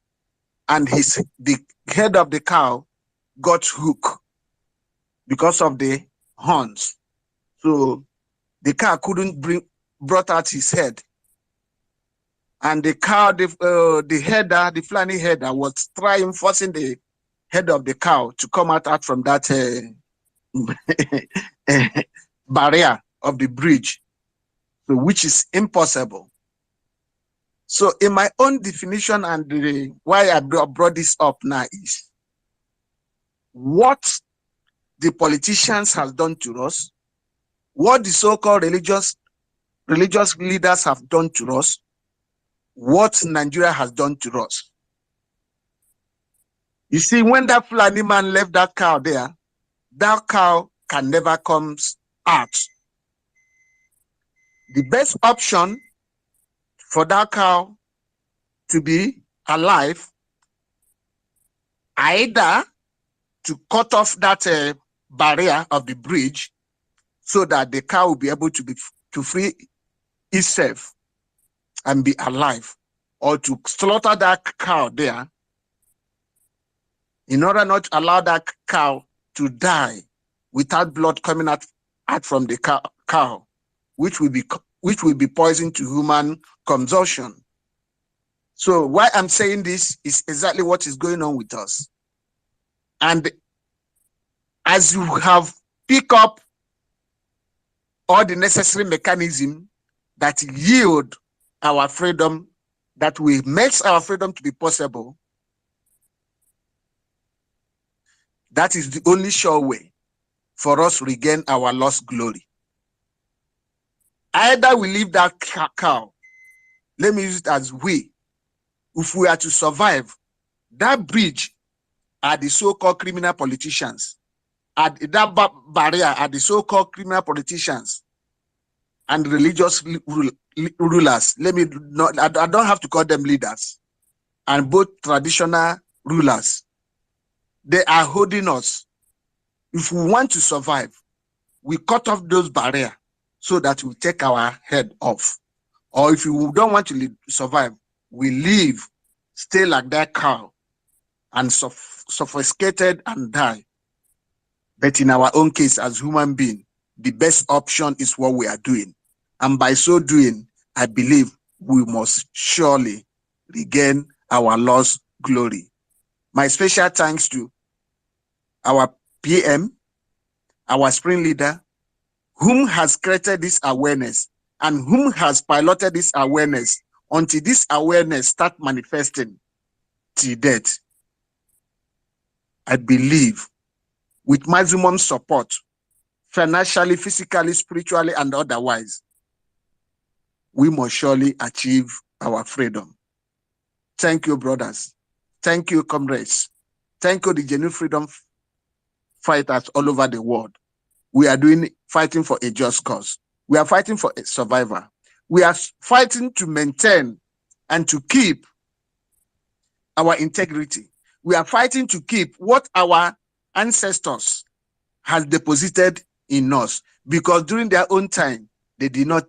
and the head of the cow got hooked because of the horns. So the cow couldn't brought out his head, and the cow, the Fulani header was forcing the head of the cow to come out from that barrier of the bridge, so which is impossible. So in my own definition, and why I brought this up now is what the politicians has done to us, what the so-called religious religious leaders have done to us, what Nigeria has done to us. You see, when that Fulani man left that cow there, that cow can never come out. The best option for that cow to be alive, either to cut off that barrier of the bridge so that the cow will be able to free itself and be alive, or to slaughter that cow there in order not to allow that cow to die without blood coming out from the cow, which will be poison to human consumption. So why I'm saying this is exactly what is going on with us. And as you have picked up all the necessary mechanism that yield our freedom, that will make our freedom to be possible, that is the only sure way for us to regain our lost glory. Either we leave that cow, let me use it as if we are to survive, that bridge are the so-called criminal politicians, at that barrier are the so-called criminal politicians and religious rulers. I don't have to call them leaders, and both traditional rulers. They are holding us. If we want to survive, we cut off those barriers so that we take our head off. Or if we don't want to survive, we live, stay like that cow and suffocated and die. But in our own case, as human beings, the best option is what we are doing. And by so doing, I believe we must surely regain our lost glory. My special thanks to our PM, our spring leader, whom has created this awareness and whom has piloted this awareness until this awareness start manifesting till death. I believe with maximum support, financially, physically, spiritually, and otherwise, we must surely achieve our freedom. Thank you, brothers. Thank you, comrades. Thank you, the genuine freedom fighters all over the world. We are fighting for a just cause. We are fighting for a survivor. We are fighting to maintain and to keep our integrity. We are fighting to keep what our ancestors has deposited in us, because during their own time, they did not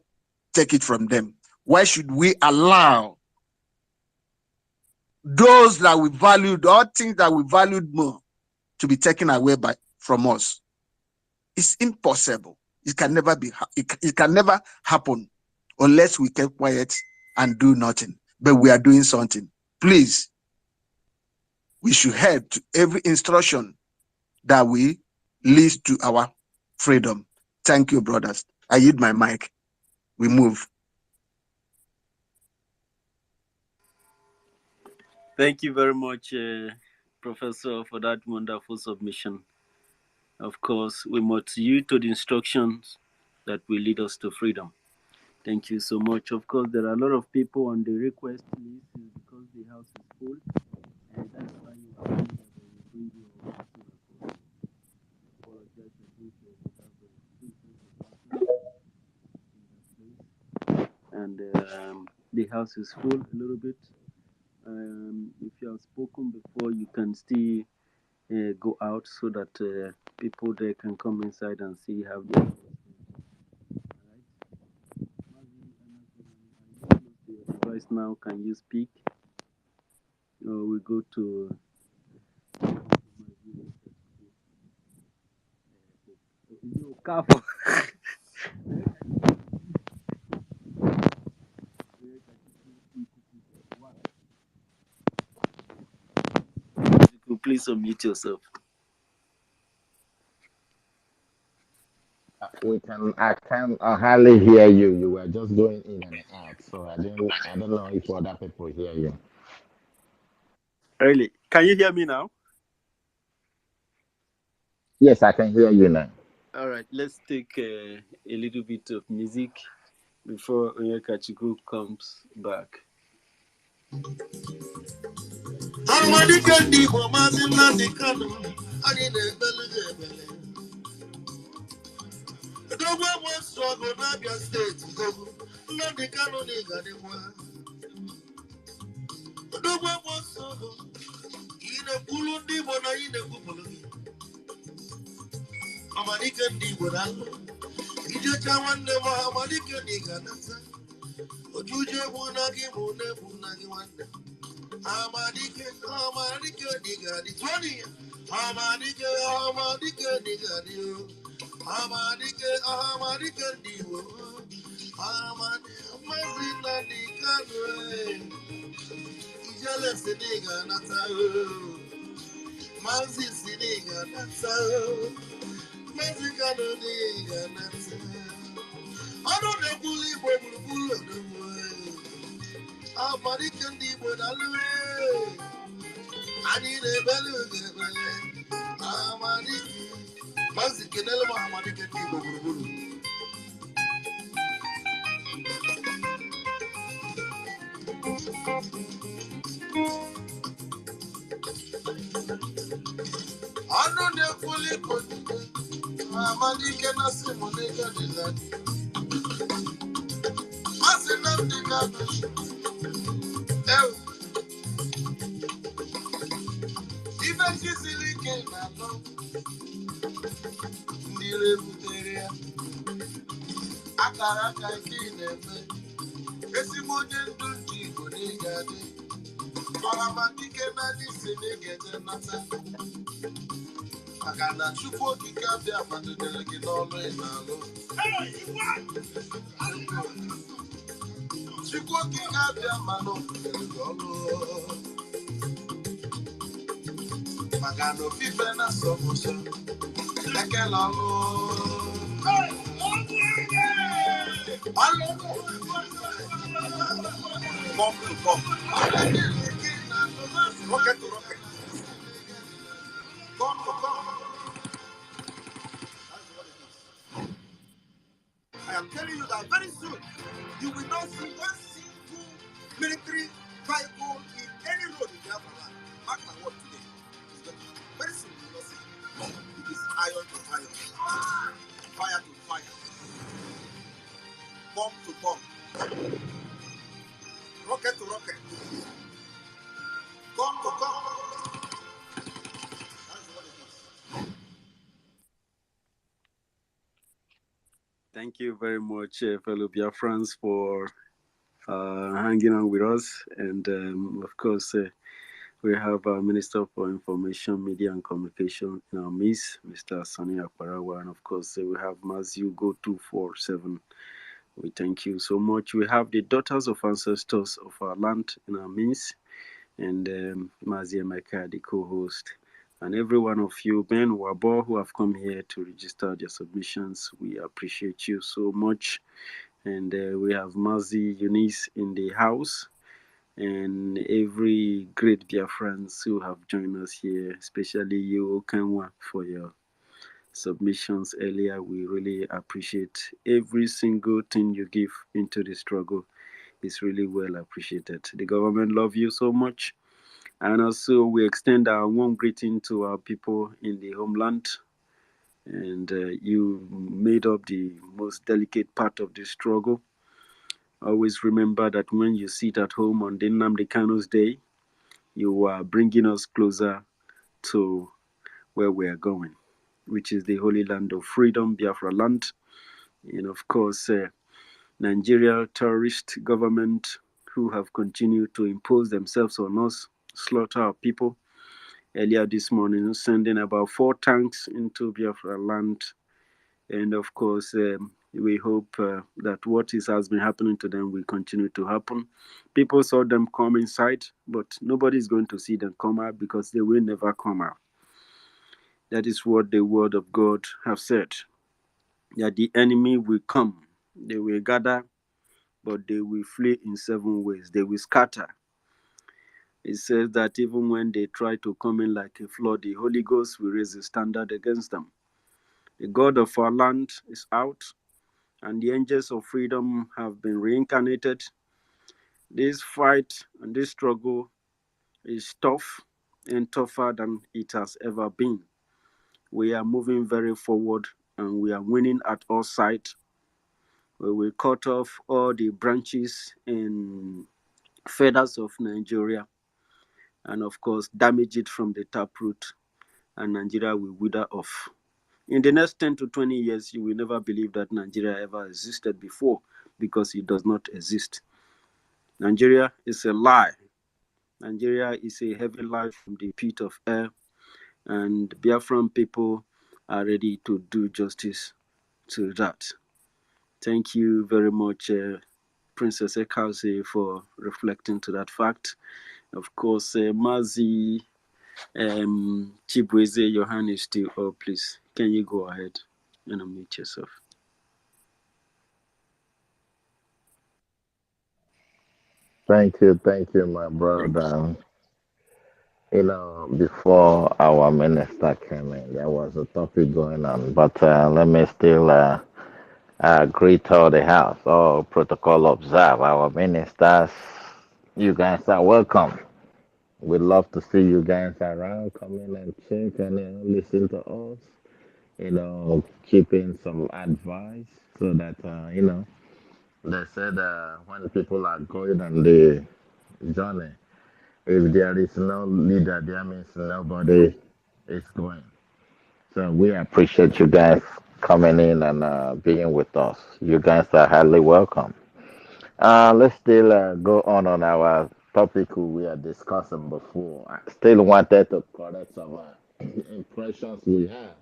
take it from them. Why should we allow those that we valued, or things that we valued more, to be taken away from us? It's impossible. It can never be. It can never happen unless we keep quiet and do nothing. But we are doing something. Please, we should head to every instruction that will lead to our freedom. Thank you, brothers. I yield my mic. We move. Thank you very much, Professor, for that wonderful submission. Of course, we must yield to the instructions that will lead us to freedom. Thank you so much. Of course, there are a lot of people on the request list because the house is full, and that's why you are that they will bring you over to the court. Apologize, I think we have the and the house is full a little bit. If you have spoken before, you can still go out so that people there can come inside and see how they are. Device now, can you speak? We go to careful. Please unmute yourself. I can hardly hear you. You were just going in and out, so I don't know if other people hear you. Really? Can you hear me now? Yes, I can hear you now. All right, let's take a little bit of music before Onyekachiku comes back. Thank you very much, fellow Biafrans, for hanging on with us. And of course, we have our Minister for Information, Media and Communication in our midst, Mr. Sani Akparawa. And of course, we have Matthew Go 247. We thank you so much. We have the Daughters of Ancestors of our land in our midst, and Mazi Emeka, the co-host. And every one of you, Ben Wabo, who have come here to register their submissions, we appreciate you so much. And we have Mazi Eunice in the house, and every great Biafrans who have joined us here, especially you, Okanwa, for your submissions earlier. We really appreciate every single thing you give into the struggle. It's really well appreciated. The government love you so much. And also, we extend our warm greeting to our people in the homeland. And you made up the most delicate part of the struggle. Always remember that when you sit at home on the Nnamdi Kanu's day, you are bringing us closer to where we are going, which is the Holy Land of Freedom, Biafra land. And of course, Nigeria terrorist government who have continued to impose themselves on us, slaughter our people. Earlier this morning, sending about 4 tanks into Biafra land. And of course, we hope that what has been happening to them will continue to happen. People saw them come inside, but nobody is going to see them come out because they will never come out. That is what the word of God have said, that the enemy will come. They will gather, but they will flee in 7 ways. They will scatter. It says that even when they try to come in like a flood, the Holy Ghost will raise a standard against them. The God of our land is out, and the angels of freedom have been reincarnated. This fight and this struggle is tough and tougher than it has ever been. We are moving very forward and we are winning at all sides. We will cut off all the branches and feathers of Nigeria and, of course, damage it from the taproot, and Nigeria will wither off. In the next 10 to 20 years, you will never believe that Nigeria ever existed before because it does not exist. Nigeria is a lie. Nigeria is a heavy lie from the pit of hell, and Biafran people are ready to do justice to that. Thank you very much, Princess Ekause, for reflecting to that fact. Of course, Mazi Chibweze, your hand is still up, please. Can you go ahead and unmute yourself? Thank you, my brother. Before our minister came in, there was a topic going on, but let me still greet all the house, all protocol observe, our ministers. You guys are welcome. We'd love to see you guys around. Come in and check and listen to us. Keeping some advice so that they said when people are going on the journey, if there is no leader, that means nobody is going. So we appreciate you guys coming in and being with us. You guys are highly welcome. Let's still go on our topic we are discussing before. I still wanted to correct some impressions we have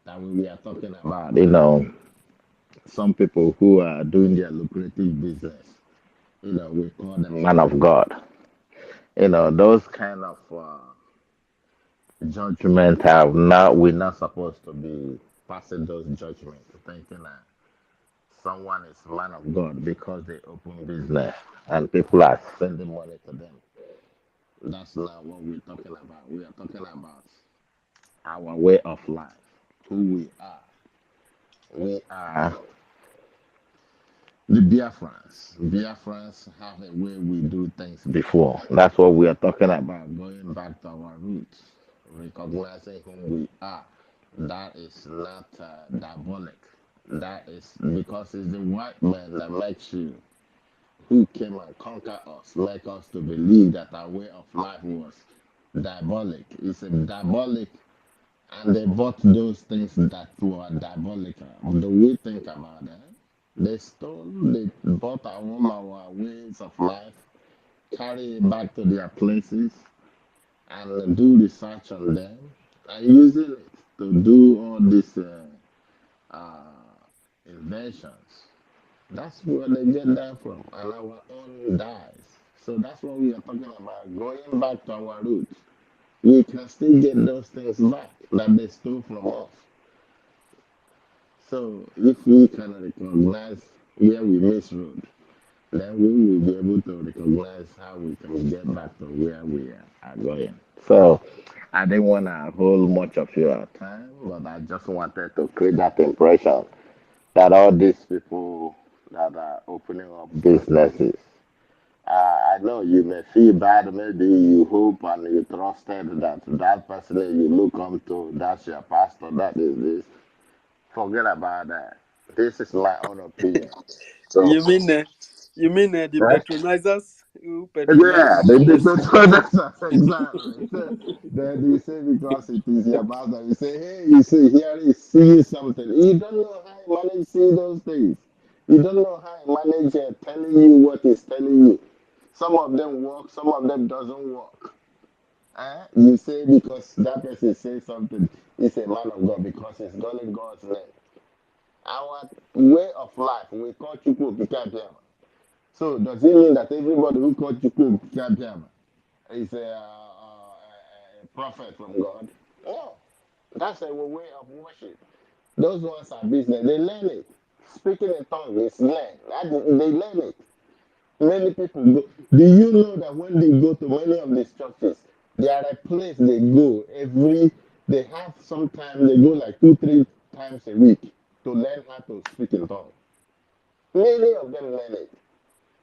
that we are talking about. Some people who are doing their lucrative business. We call them man of God. Those kind of judgment have not. We're not supposed to be passing those judgments, thinking that someone is man of God because they open business and people are spending money to them. That's not what we're talking about. We are talking about our way of life, who we are. We are the Biafrans. Biafrans have a way we do things before. That's what we are talking about, going back to our roots, recognizing who we are. That is not diabolic. That is because it's the white man that makes you, who came and conquer us, make us to believe that our way of life was diabolic. It's a diabolic, and they bought those things that were diabolical. Do we think about that? They stole, they bought our ways of life, carry it back to their places, and do research on them, and using it to do all these uh, inventions. That's where they get that from, and our own dies. So that's what we are talking about, going back to our roots. We can still get those things back that they stole from us. So if we can recognize where we misrode, then we will be able to recognize how we can get back to where we are going. So I didn't want to hold much of your time, but I just wanted to create that impression that all these people that are opening up businesses, I know you may feel bad, maybe you hope and you trusted that that person that you look up to, that's your pastor, that is this. Forget about that. This is my own opinion. So, You mean the eh? patronizers who patronize Yeah, the they business? patronize us, exactly. So, then you say because it is your pastor, you say, hey, you see, here is see something. You don't know how he manage see those things. You don't know how he manage telling you what he's telling you. Some of them work, some of them doesn't work. You say because that person says something, he's a man of God because he's done in God's name. Our way of life, we call Chukwu Kikabiama. So does it mean that everybody who calls Chukwu Kikabiama is a prophet from God? No. That's a way of worship. Those ones are business. They learn it. Speaking in tongues is learned. They learn it. Many people go. Do you know that when they go to many of these churches, there are a place they go they have sometimes they go like 2, 3 times a week to learn how to speak in tongues. Many of them learn it.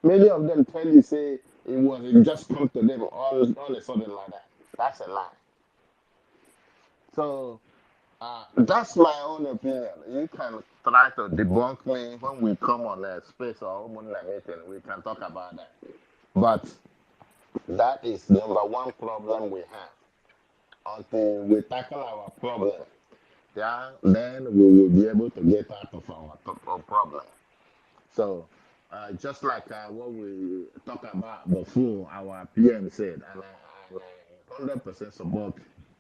Many of them tell you, say, it just come to them all a sudden like that. That's a lie. So that's my own opinion. You can try to debunk me when we come on a space or Omunla meeting. We can talk about that. But that is number one problem we have. Until we tackle our problem, yeah, then we will be able to get out of our problem. So, just like what we talked about before, our PM said, and I 100% support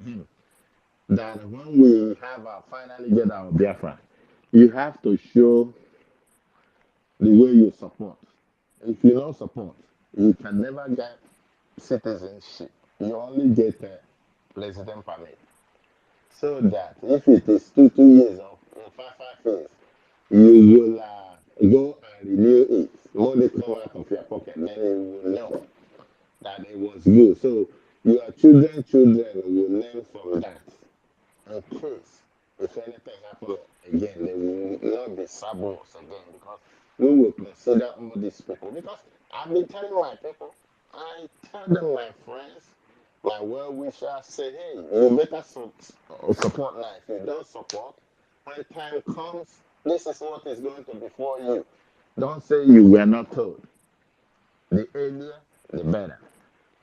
him, that when we have finally get our Biafra, you have to show the way you support. If you don't support, you can never get citizenship. You only get a resident permit. So that if it is 2 years or 5 years, you will go and renew it. Money come out of your pocket, then you will know that it was you. So your children will learn from that. In case if anything happens again, they will not be saboteurs again because we will consider all these people. Because I've been telling my people, I tell them, my friends, my well wishers, say, hey, you better support now. If you don't support, when time comes, this is what is going to be for you. Don't say you were not told. The earlier, the better.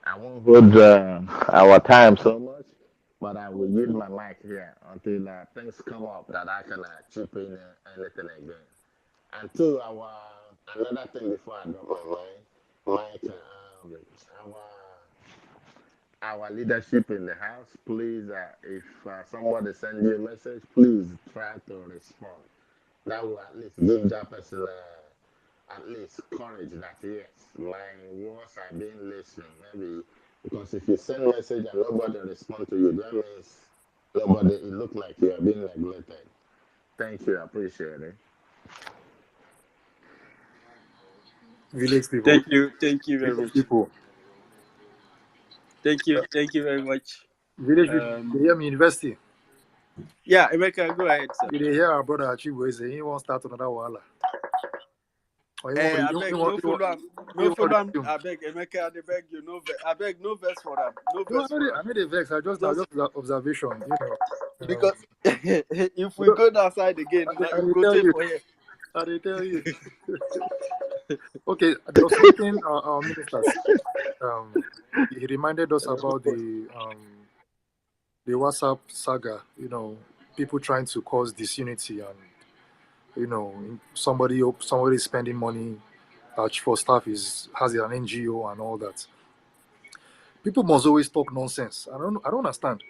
I won't hold our time so much, but I will use my mic here until things come up that I can chip in anything again. And two, another thing before I drop my mic, our leadership in the house, please, if somebody send you a message, please try to respond. That will at least give that person at least courage that yes, my words are being listened. Maybe because if you send message and nobody respond to you, that means nobody. It look like you are being neglected. Thank you, I appreciate it. Village people. Thank you very Village much. people. Thank you very much. Village people. They hear me university. Yeah, Emeka, go ahead, sir. They hear our brother Achibu say he won't start another wala. I beg no follow him. I beg Emeka, I beg you I beg no verse for them. No verse for them. I made a vex. I just observation, Because if we go outside again, I we go tell take you. for here. I tell you. Okay, there was something our minister said. He reminded us about the WhatsApp saga. People trying to cause disunity, and somebody is spending money for staff has an NGO and all that. People must always talk nonsense. I don't understand.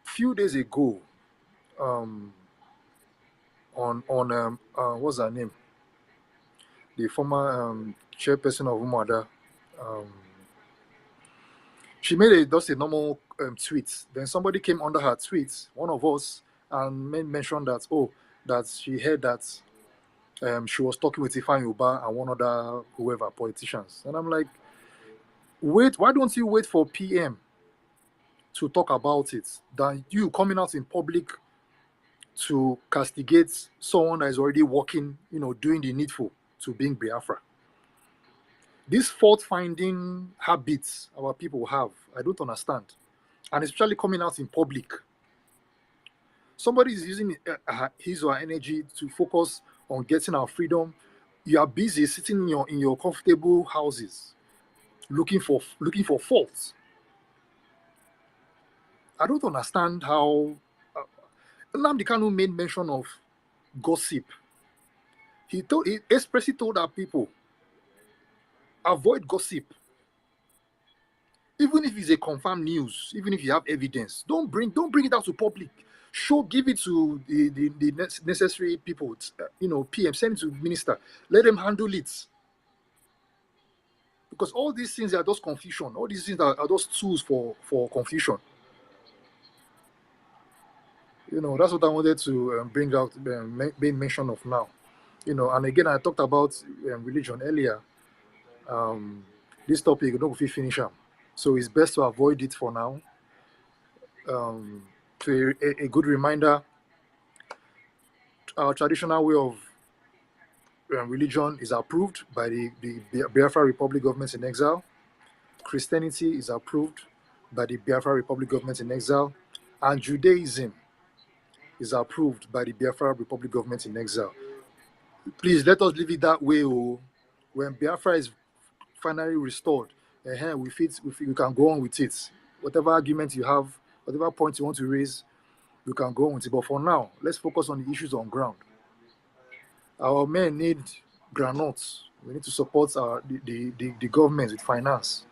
Few days ago, on what's her name? The former chairperson of Umada, she made just a normal tweet. Then somebody came under her tweet, one of us, and mentioned that that she heard that she was talking with Ifan Yuba and one other whoever politicians. And I'm like, wait, why don't you wait for PM to talk about it than you coming out in public to castigate someone that is already working, doing the needful to being Biafra? These fault-finding habits our people have, I don't understand. And especially coming out in public. Somebody is using his or her energy to focus on getting our freedom. You are busy sitting in your comfortable houses, looking for faults. I don't understand how Nnamdi Kanu made mention of gossip. He expressly told our people, avoid gossip. Even if it's a confirmed news, even if you have evidence, don't bring it out to public. Give it to the necessary people. PM, send it to minister. Let them handle it. Because all these things are just confusion. All these things are just tools for confusion. That's what I wanted to bring out, make mention of now. And again, I talked about religion earlier. This topic, you don't finish them. So it's best to avoid it for now. To a good reminder, our traditional way of religion is approved by the Biafra Republic governments in exile. Christianity is approved by the Biafra Republic government in exile. And Judaism is approved by the Biafra Republic government in exile. Please let us leave it that way. Oh. When Biafra is finally restored, we can go on with it. Whatever argument you have, whatever point you want to raise, you can go on with it. But for now, let's focus on the issues on ground. Our men need granules. We need to support the government with finance.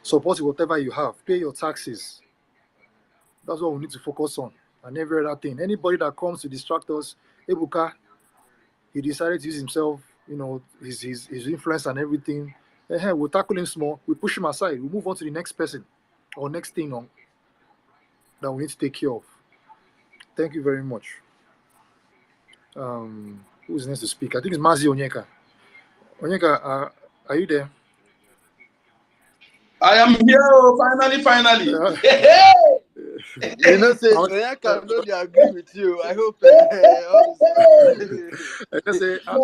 Support whatever you have. Pay your taxes. That's what we need to focus on. And every other thing. Anybody that comes to distract us, Ebuka, he decided to use himself, his influence and everything. We'll tackle him small. We push him aside. We move on to the next person or next thing that we need to take care of. Thank you very much. Who's next to speak? I think it's Mazi Onyeka. Onyeka, are you there? I am here, finally. You know, say I can only agree with you. I hope. I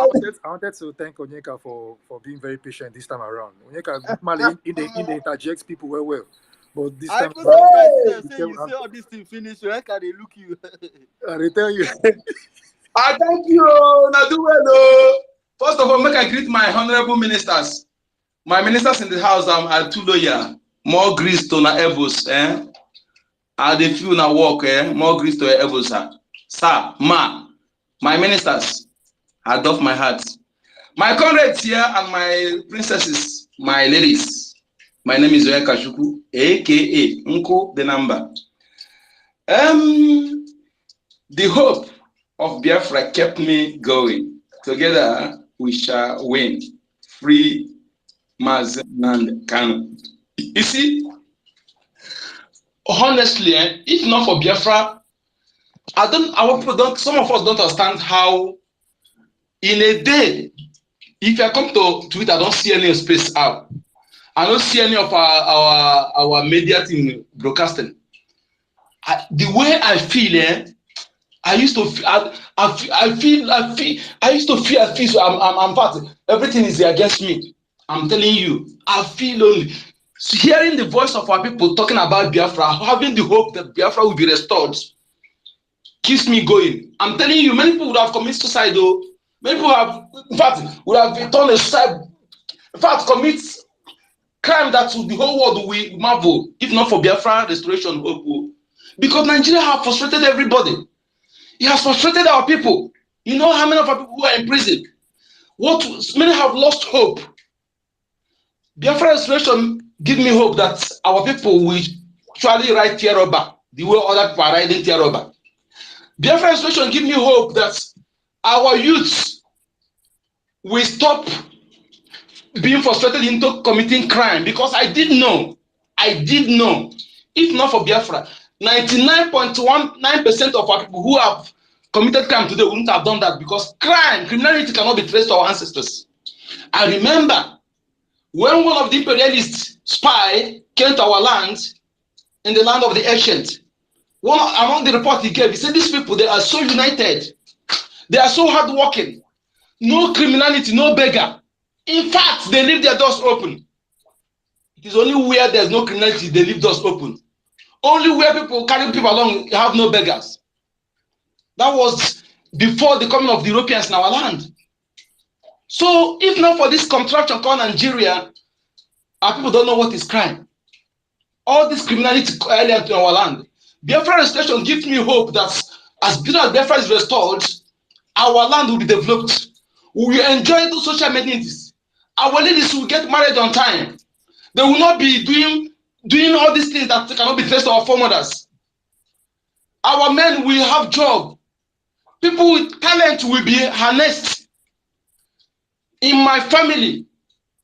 wanted to thank Onyeka for being very patient this time around. Onyeka normally in the interjects people well. But this time around, say you say all this thing finish, Onyeka they look you. They tell you. I thank you. Now do well. First of all, make I greet my honorable ministers. My ministers in the house are too loyal. More grease to na evos, they feel na work, more grease to evos, sir, ma. My ministers, I doff my heart. My comrades here and my princesses, my ladies. My name is Zoya Kashuku, aka Unko the number. The hope of Biafra kept me going. Together we shall win. Free Mazen Kano. You see, honestly, if not for Biafra, some of us don't understand how in a day, if I come to Twitter, I don't see any space out. I don't see any of our media team broadcasting. The way I feel, I used to feel. I used to feel. So I'm fat. Everything is against me. I'm telling you, I feel lonely. Hearing the voice of our people talking about Biafra, having the hope that Biafra will be restored, keeps me going. I'm telling you, many people would have committed suicide, though. Many people have, in fact, would have done a suicide. In fact, commit crime that the whole world will marvel, if not for Biafra restoration hope. Because Nigeria has frustrated everybody. It has frustrated our people. You know how many of our people who are in prison? Many have lost hope. Biafra restoration give me hope that our people will actually ride Tieroba the way other people are riding Tieroba. Biafra restoration give me hope that our youths will stop being frustrated into committing crime, because I did know, if not for Biafra, 99.19% of our people who have committed crime today wouldn't have done that, because criminality cannot be traced to our ancestors. I remember when one of the imperialist spy came to our land, in the land of the ancient, one among the report he gave, he said, these people, they are so united. They are so hardworking. No criminality, no beggar. In fact, they leave their doors open. It is only where there's no criminality, they leave doors open. Only where people carry people along have no beggars. That was before the coming of the Europeans in our land. So, if not for this contraction called Nigeria, our people don't know what is crime. All this criminality earlier in our land. Biafra restoration gives me hope that as soon as Biafra is restored, our land will be developed. We will enjoy those social amenities. Our ladies will get married on time. They will not be doing all these things that cannot be traced to our foremothers. Our men will have job. People with talent will be harnessed. In my family,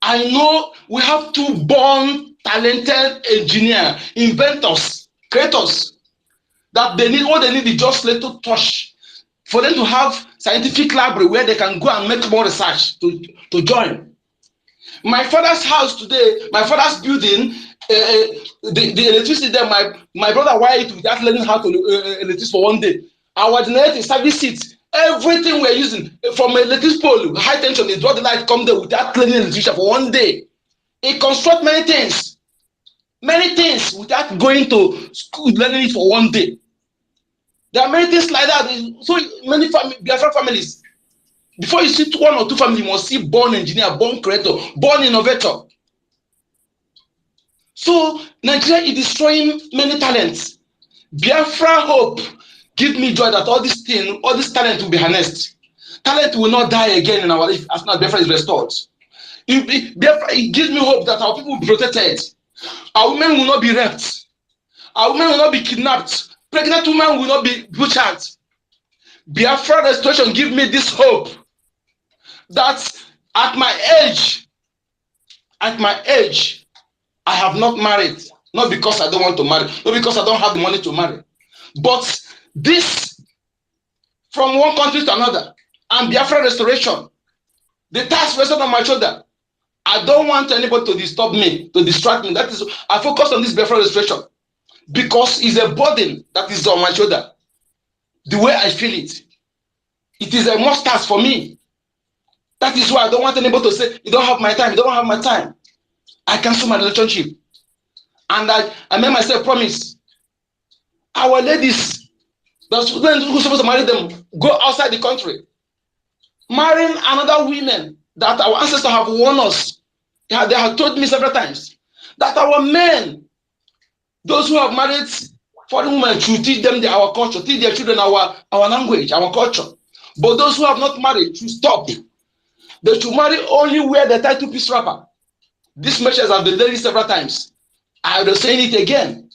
I know we have two born talented engineers, inventors, creators, that they need, what they need is just little touch for them to have scientific library where they can go and make more research to join. My father's house today, my father's building, the electricity there, my brother wired it without learning how to electricity for one day. Our generator service it Everything we're using, from a electric pole, high tension, they draw the light, come there without cleaning electrician for one day. It construct many things without going to school, learning it for one day. There are many things like that. So many Biafran families, before you see one or two families, you must see born engineer, born creator, born innovator. So Nigeria is destroying many talents. Biafra hope give me joy that all this talent will be harnessed. Talent will not die again in our life as soon as Biafra is restored. It gives me hope that our people will be protected. Our women will not be raped. Our women will not be kidnapped. Pregnant women will not be butchered. Biafra restoration give me this hope that at my age, I have not married. Not because I don't want to marry, not because I don't have the money to marry. But this, from one country to another, and Biafra restoration, the task rested on my shoulder. I don't want anybody to disturb me, to distract me. That is, I focus on this Biafra restoration because it's a burden that is on my shoulder. The way I feel it, it is a must task for me. That is why I don't want anybody to say, you don't have my time, you don't have my time. I cancel my relationship. And I made myself promise. Our ladies, those who are supposed to marry them, go outside the country. Marrying another women that our ancestors have warned us. They have told me several times that our men, those who have married foreign women, should teach them our culture, teach their children our language, our culture. But those who have not married should stop. They should marry only where the title piece wrapper. This message has been delivered several times. I will say it again.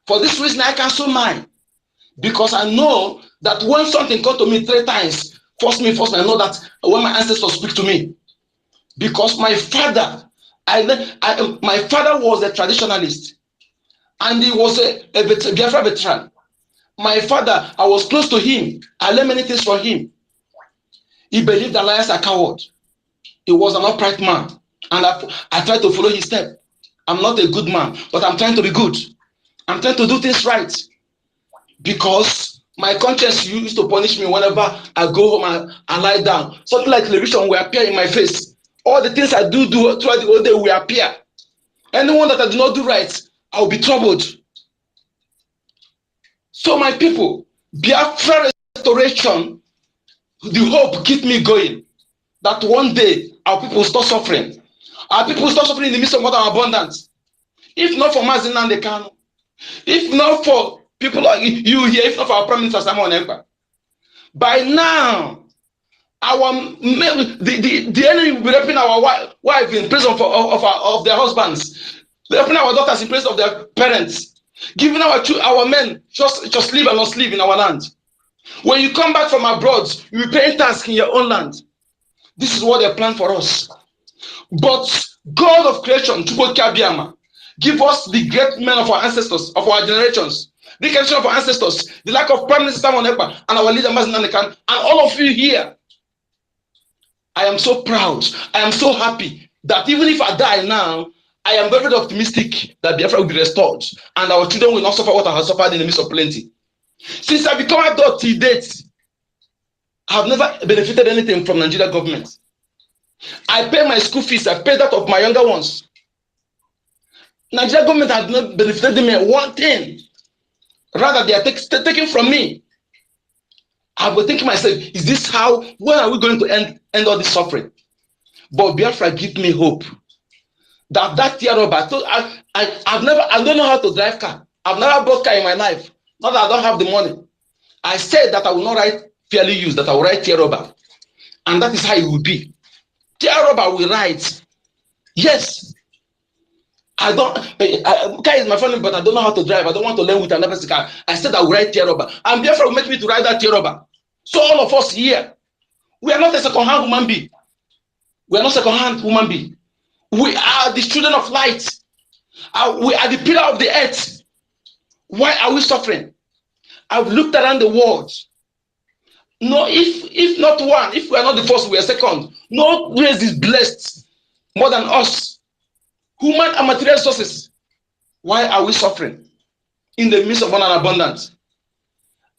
For this reason, I cancel mine. Because I know that when something comes to me 3 times, force me, I know that when my ancestors speak to me. Because my father, my father was a traditionalist. And he was a Biafra veteran. My father, I was close to him. I learned many things from him. He believed that liars are cowards. He was an upright man. And I tried to follow his step. I'm not a good man, but I'm trying to be good. I'm trying to do things right. Because my conscience used to punish me whenever I go home and lie down. Something like television will appear in my face. All the things I do throughout the whole day will appear. Anyone that I do not do right, I will be troubled. So my people, Biafra restoration, the hope keep me going. That one day our people will stop suffering. Our people will stop suffering in the midst of water abundance. If not for Mazi Nnamdi Kanu, if not for people like you here, if not for our Prime Minister Simon Ekpa, by now, the enemy will be raping our wife in place of their husbands, raping our daughters in place of their parents, giving our men just live and not live in our land. When you come back from abroad, you will pay tax in your own land. This is what they plan for us. But God of creation, Chukwu Kabiama, give us the great men of our ancestors, of our generations, the creation of our ancestors, the lack of Prime Minister Simon Ekpa, and our leader Mazi Nnamdi Kanu, and all of you here. I am so proud. I am so happy that even if I die now, I am very optimistic that Biafra will be restored and our children will not suffer what I have suffered in the midst of plenty. Since I become adult till date, I have never benefited anything from Nigeria government. I pay my school fees, I pay that of my younger ones. Nigeria government has not benefited me one thing. Rather, they are taking from me. I was thinking myself, is this how, when are we going to end all this suffering? But Biafra give me hope. That year over, I don't know how to drive car. I've never bought car in my life. Not that I don't have the money. I said that I will not write fairly used, that I will write tear over. And that is how it will be. Tear over will write. Yes. Car is my family, but I don't know how to drive. I don't want to learn with another person's car. I said I will write tear over. And Biafra will make me to write that tear over. So all of us here, we are not a second-hand human being. We are not second-hand human being. We are the children of light. We are the pillar of the earth. Why are we suffering? I've looked around the world. No, if not one, if we are not the first, we are second. No race is blessed more than us. Human and material sources. Why are we suffering in the midst of an abundance?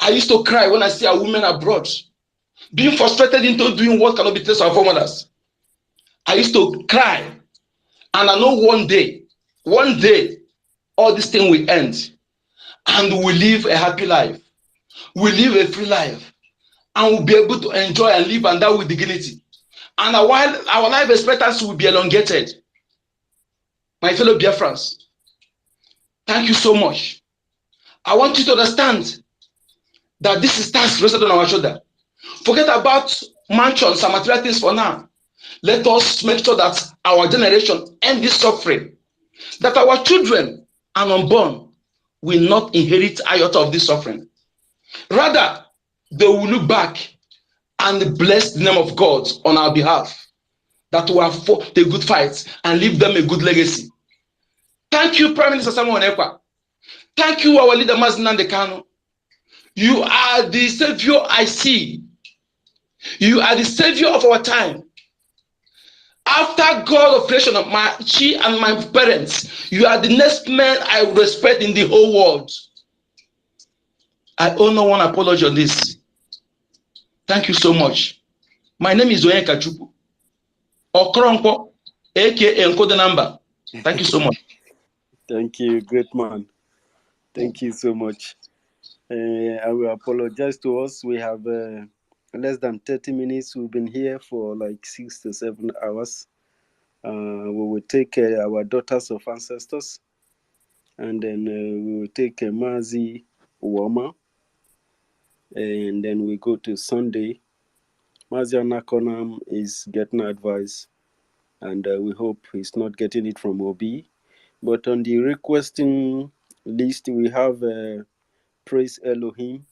I used to cry when I see a woman abroad. being frustrated into doing what cannot be traced to our foremothers. I used to cry, and I know one day, all this thing will end, and we'll live a happy life. We'll live a free life, and we'll be able to enjoy and live and die with dignity. And our life expectancy will be elongated. My fellow Biafrans, thank you so much. I want you to understand that this is task rested on our shoulder. Forget about mansions and material things for now. Let us make sure that our generation end this suffering, that our children and unborn will not inherit iota of this suffering. Rather, they will look back and bless the name of God on our behalf, that we have fought a good fight and leave them a good legacy. Thank you, Prime Minister Samuel Onekwa. Thank you, our leader, Mazi Nnamdi Kanu. You are the savior I see. You are the savior of our time. After God of creation, she and my parents, you are the next man I respect in the whole world. I owe no one apology on this. Thank you so much. My name is Onye Kachukwu Okoronkwo, aka Encodenamba. Thank you so much. Thank you, great man. Thank you so much. I will apologize to us. We have less than 30 minutes. We've been here for like 6 to 7 hours. We will take our daughters of ancestors, and then we will take Mazi Uwama, and then we go to Sunday. Mazi Anakonam is getting advice, and we hope he's not getting it from Obi. But on the requesting list, we have Praise Elohim,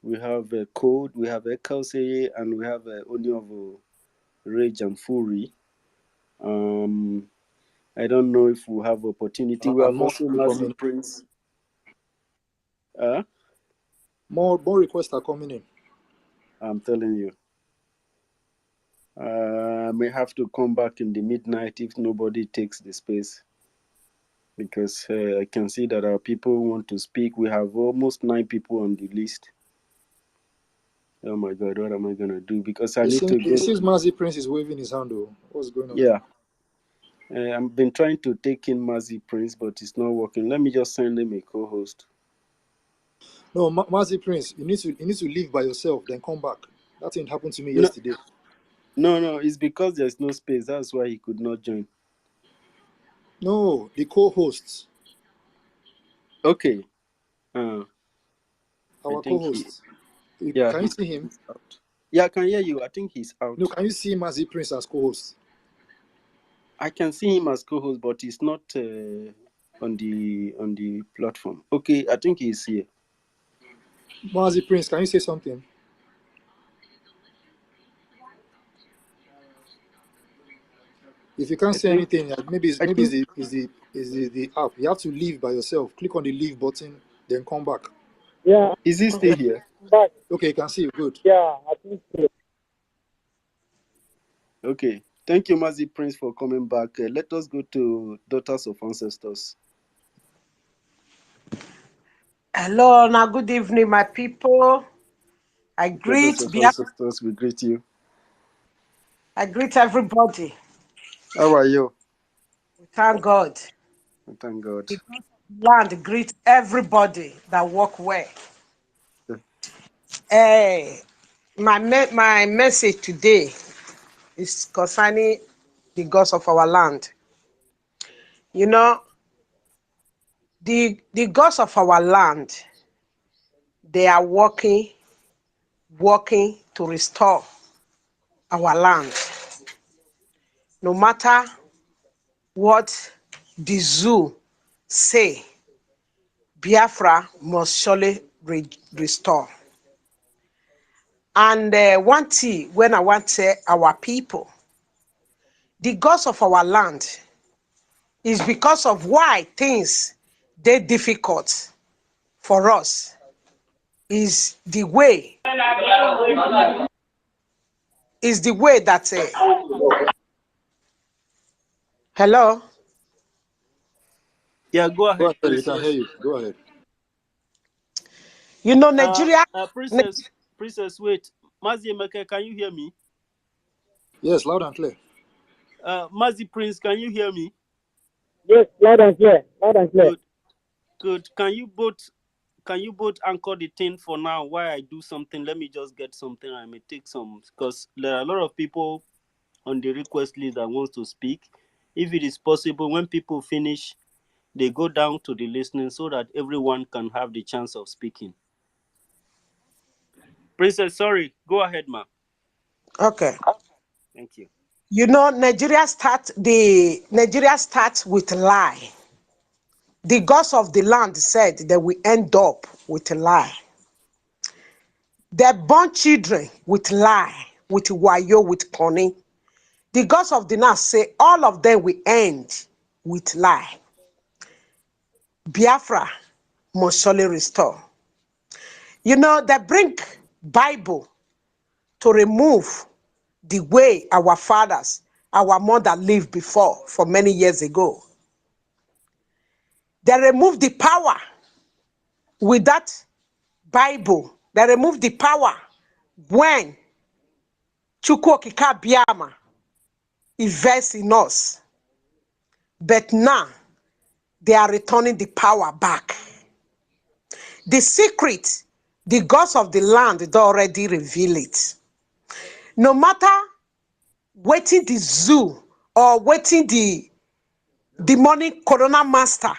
we have Code, we have Ekelseye, and we have Onyovo Rage and Fury. I don't know if we have opportunity. We have also Mazi Prince. More requests are coming in. I'm telling you. I may have to come back in the midnight if nobody takes the space, because I can see that our people want to speak. We have almost 9 people on the list. Oh my God, what am I going to do? Because I need to go. It seems Mazi Prince is waving his hand. What's going on? Yeah. I've been trying to take in Mazi Prince, but it's not working. Let me just send him a co-host. No, Mazi Prince, you need to leave by yourself, then come back. That thing happened to me yesterday. No, it's because there's no space. That's why he could not join. No, the co-hosts. Okay. Our co-host. Can you see him? Out. Yeah, I can hear you. I think he's out. No, can you see Mazi Prince as co-host? I can see him as co-host, but he's not on the platform. Okay, I think he's here. Mazi Prince, can you say something? If you can't say anything, maybe it's the app. You have to leave by yourself. Click on the leave button, then come back. Yeah. Is he still here? Back. Okay, you can see you. Good. Yeah, I think so. Okay. Thank you, Mazi Prince, for coming back. Let us go to Daughters of Ancestors. Hello, now good evening, my people. I greet Ancestors, we greet you. I greet everybody. How are you? Thank God. Thank God. The land greet everybody that work well. My message today is concerning the gods of our land. You know, the gods of our land, they are working to restore our land. No matter what the zoo say, Biafra must surely restore. And one thing when I want to say our people, the gods of our land is because of why things they difficult for us is the way that hello. Yeah, go ahead. We can hear you. Go ahead. You know, Nigeria. Princess, wait. Mazi Emeka, can you hear me? Yes, loud and clear. Mazi Prince, can you hear me? Yes, loud and clear. Loud and clear. Good. Good. Can you both anchor the thing for now while I do something? Let me just get something. I may take some, because there are a lot of people on the request list that wants to speak. If it is possible, when people finish, they go down to the listening so that everyone can have the chance of speaking. Princess, sorry, go ahead, ma. Okay. Thank you. You know, Nigeria starts with lie. The gods of the land said that we end up with a lie. They born children with lie, with wayo, with cunning. The gods of the land say all of them will end with lie. Biafra must surely restore. You know, they bring Bible to remove the way our fathers, our mother lived before for many years ago. They remove the power with that Bible. They remove the power when Chukwokika Biama invests in us. But now, they are returning the power back. The secret, the gods of the land, they already reveal it. No matter waiting the zoo or waiting the demonic corona master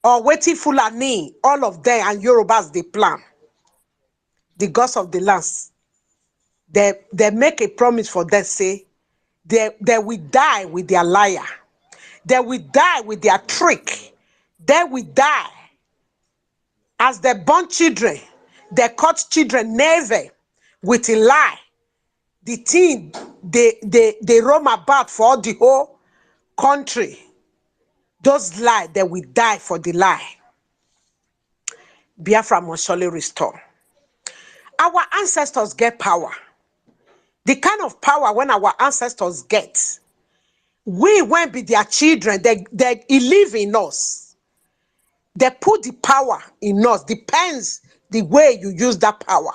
or waiting Fulani, all of them and Yorubas, they plan. The gods of the lands, they make a promise for them, say, they will die with their liar. They will die with their trick. They will die as they born children. They cut children never with a lie. The thing they roam about for the whole country. Those lies, they will die for the lie. Biafra must surely restore. Our ancestors get power. The kind of power when our ancestors get, we won't be their children. They live in us. They put the power in us. Depends the way you use that power.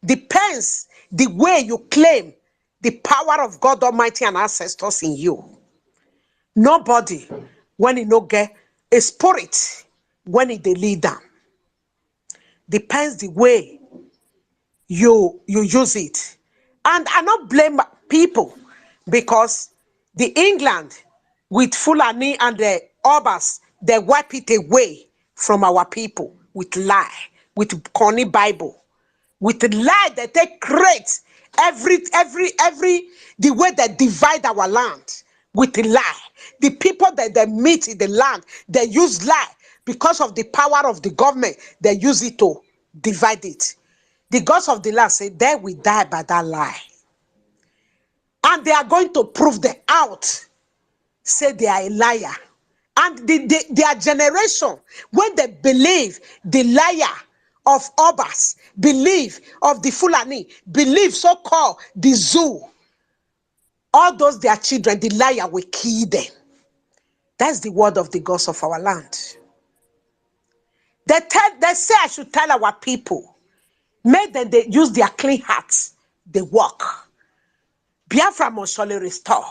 Depends the way you claim the power of God Almighty and ancestors in you. Nobody, when he no get a spirit, when he dey lead them. Depends the way you use it. And I not blame people, because the England with Fulani and the Obas, they wipe it away from our people with lie, with corny Bible, with lie that they create every the way they divide our land with lie. The people that they meet in the land, they use lie because of the power of the government. They use it to divide it. The gods of the land say they will die by that lie. And they are going to prove them out. Say they are a liar. And their generation, when they believe the liar of Obas, believe of the Fulani, believe so-called the zoo, all those their children, the liar will kill them. That's the word of the gods of our land. They say I should tell our people, make them they use their clean hearts, they walk. Biafra must surely restore.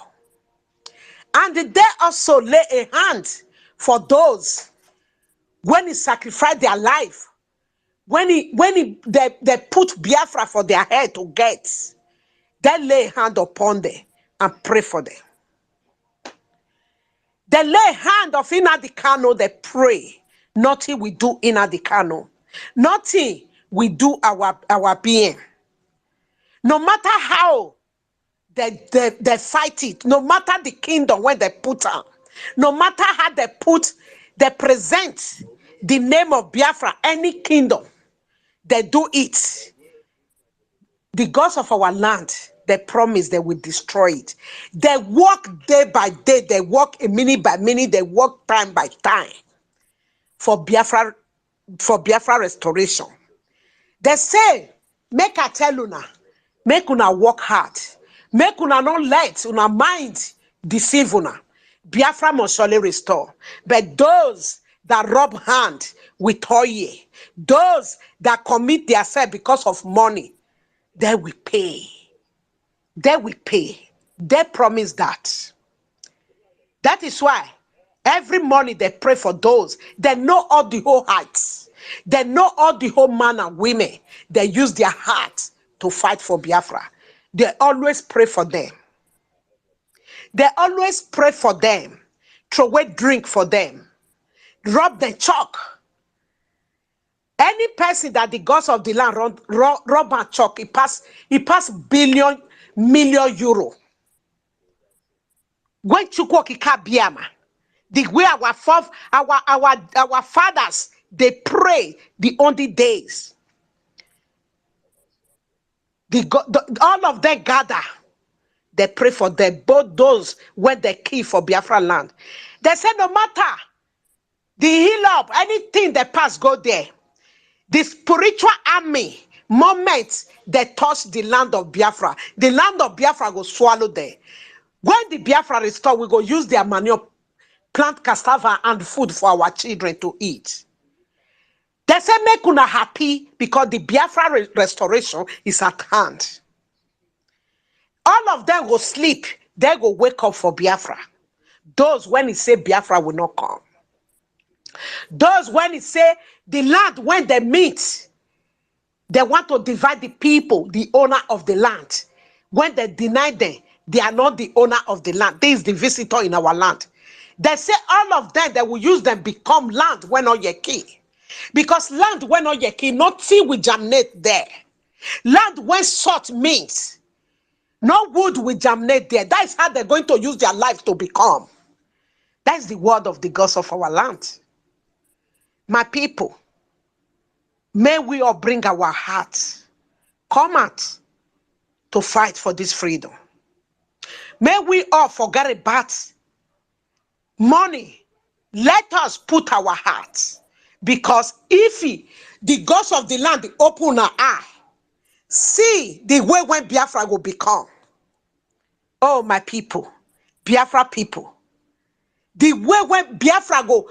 And they also lay a hand for those when he sacrificed their life, when they put Biafra for their head to get, they lay a hand upon them and pray for them. They lay hand of Nnamdi Kanu, they pray. Nothing we do Nnamdi Kanu. Nothing we do our being. No matter how they fight it, no matter the kingdom when they put on, no matter how they present the name of Biafra, any kingdom, they do it. The gods of our land, they promise they will destroy it. They walk day by day, they walk a minute by minute, they walk time by time for Biafra restoration. They say, make I tell una, make una work hard. Make una not let una mind deceive una. Biafra must surely restore. But those that rub hand with oil, those that commit themselves because of money, they will pay. They will pay. They promise that. That is why every morning they pray for those. They know all the whole heights. They know all the whole men and women. They use their heart to fight for Biafra. They always pray for them. They always pray for them. Throw away drink for them. Rub the chalk. Any person that the gods of the land rub and chalk, he pass billion, million euro. When Chukwokika Biama, the way our fathers, they pray the only days. All of them gather. They pray for them, both those when they kill for Biafra land. They say no matter the hill up, anything they pass, go there. The spiritual army, moment they touch the land of Biafra, the land of Biafra will swallow them. When the Biafra restore, we go use their manure, plant cassava and food for our children to eat. They say make una happy because the Biafra restoration is at hand. All of them will sleep. They go wake up for Biafra. Those when he say Biafra will not come. Those when he say the land when they meet, they want to divide the people, the owner of the land. When they deny them, they are not the owner of the land. This is the visitor in our land. They say all of them, they will use them become land when not your key. Because land when not your key, nothing will germinate there. Land when salt means. No wood will germinate there. That is how they're going to use their life to become. That is the word of the gods of our land. My people, may we all bring our hearts, come out to fight for this freedom. May we all forget about money. Let us put our hearts. Because if the gods of the land open our eye, see the way when Biafra will become. Oh, my people, Biafra people. The way when Biafra go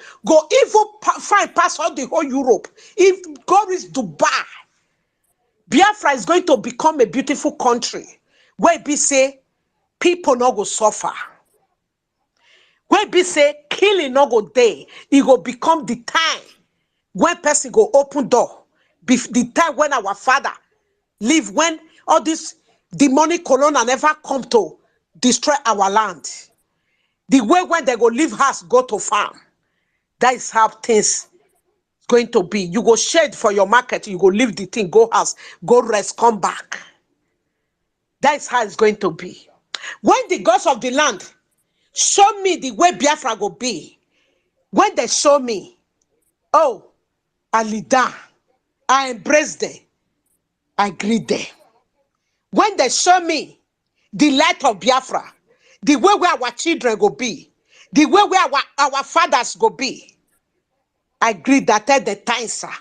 even find pass all the whole Europe. If God is Dubai, Biafra is going to become a beautiful country where be say people not go suffer. Where be say killing not go day. It go become the time when person go open door. The time when our father live, when all this demonic corona never come to destroy our land. The way when they go leave house, go to farm. That is how things going to be. You go shade for your market, you go leave the thing, go house, go rest, come back. That is how it's going to be. When the gods of the land show me the way Biafra go be, when they show me, oh, I lead down, I embrace them, I greet them. When they show me the light of Biafra, the way where our children go be, the way where our fathers go be, I greet that at the time, sir.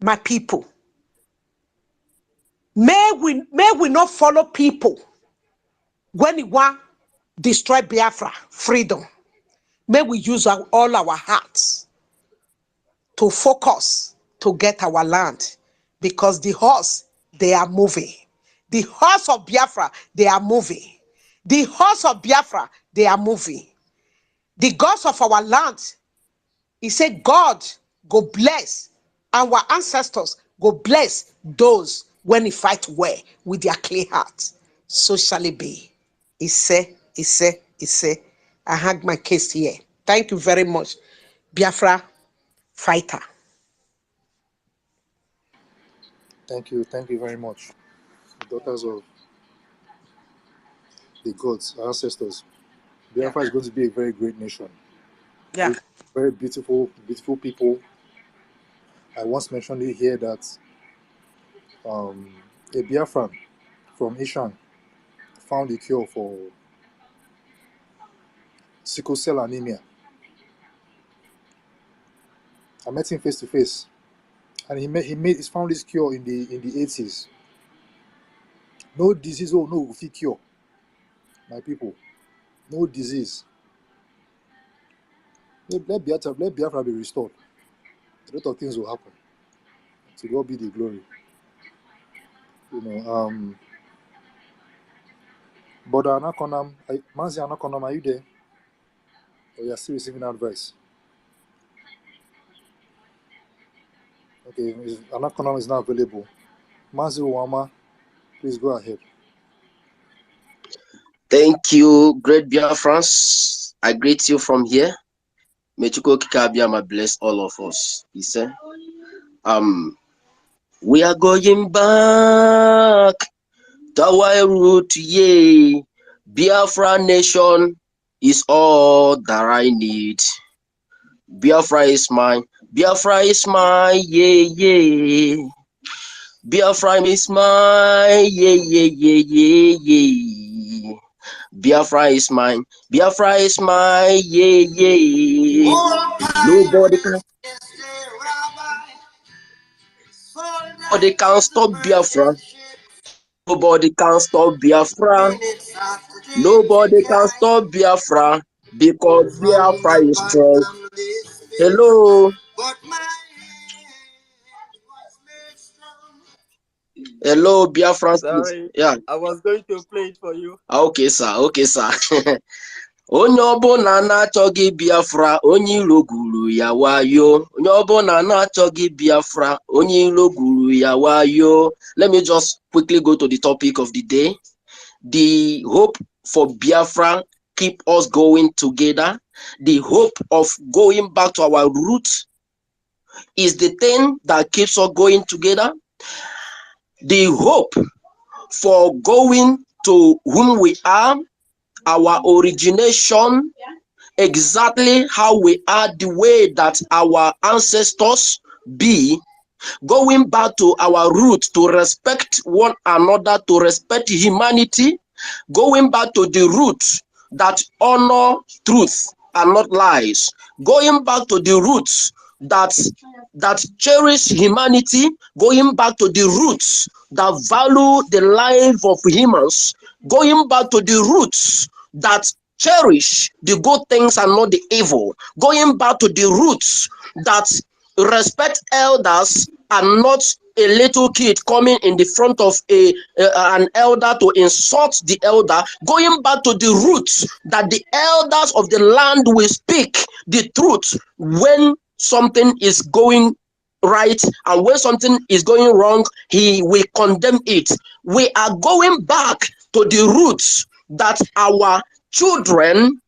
My people, may we not follow people when we want destroy Biafra, freedom. May we use all our hearts to focus to get our land, because the horse, they are moving. The horse of Biafra, they are moving. The horse of Biafra, they are moving. The gods of our land, he said, God go bless our ancestors, go bless those when he fight well with their clear hearts. So shall it be. He said, I hang my case here. Thank you very much, Biafra fighter. Thank you very much, daughters of the gods, our ancestors. Biafra is going to be a very great nation. Yeah. With very beautiful people. I once mentioned it here that a Biafran from Ishan found a cure for sickle cell anemia. I met him face to face, and he found this cure in the 80s. No disease, oh no, fit cure. My people, no disease. Let Biafra be restored. A lot of things will happen. To God be the glory. you know. But Anakonam, Manzi Anakonam, are you there? Or you are still receiving advice? Okay, if Anakonam is not available, Manzi Wama, please go ahead. Thank you, great BIAFRANS. I greet you from here. May Chuko Kikabiyama bless all of us. He said, we are going back to our root, yeah. Biafra nation is all that I need. Biafra is mine. Biafra is mine, yeah, yeah. Biafra is mine, yeah, yeah, yeah, yeah, yeah. Biafra is mine. Biafra is mine, yeah, yeah. Nobody can stop Biafra. Nobody can stop Biafra. Nobody can stop Biafra because Biafra is strong. Hello. Hello, Biafra. Sorry, Yeah. I was going to play it for you. Okay, sir. Okay, sir. Onye ọbụla na-achọghị Biafra, onye iro gwuru ya wayo. Onye ọbụla na-achọghị Biafra, onye iro gwuru ya wayo. Let me just quickly go to the topic of the day. The hope for Biafra keep us going together. The hope of going back to our roots is the thing that keeps us going together. The hope for going to whom we are, our origination, exactly how we are, the way that our ancestors be, going back to our roots to respect one another, to respect humanity, going back to the roots that honor truth and not lies, going back to the roots that cherish humanity, going back to the roots that value the life of humans, going back to the roots that cherish the good things and not the evil, going back to the roots that respect elders and not a little kid coming in the front of an elder to insult the elder, going back to the roots that the elders of the land will speak the truth when something is going right and when something is going wrong, he will condemn it. We are going back to the roots that our children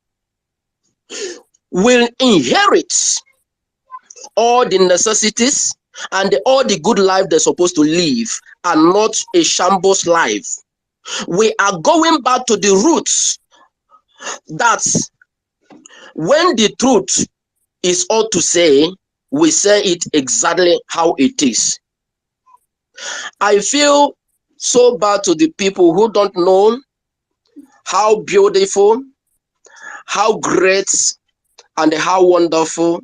will inherit all the necessities and all the good life they're supposed to live and not a shambles life. We are going back to the roots that when the truth is all to say, we say it exactly how it is. I feel so bad to the people who don't know how beautiful, how great, and how wonderful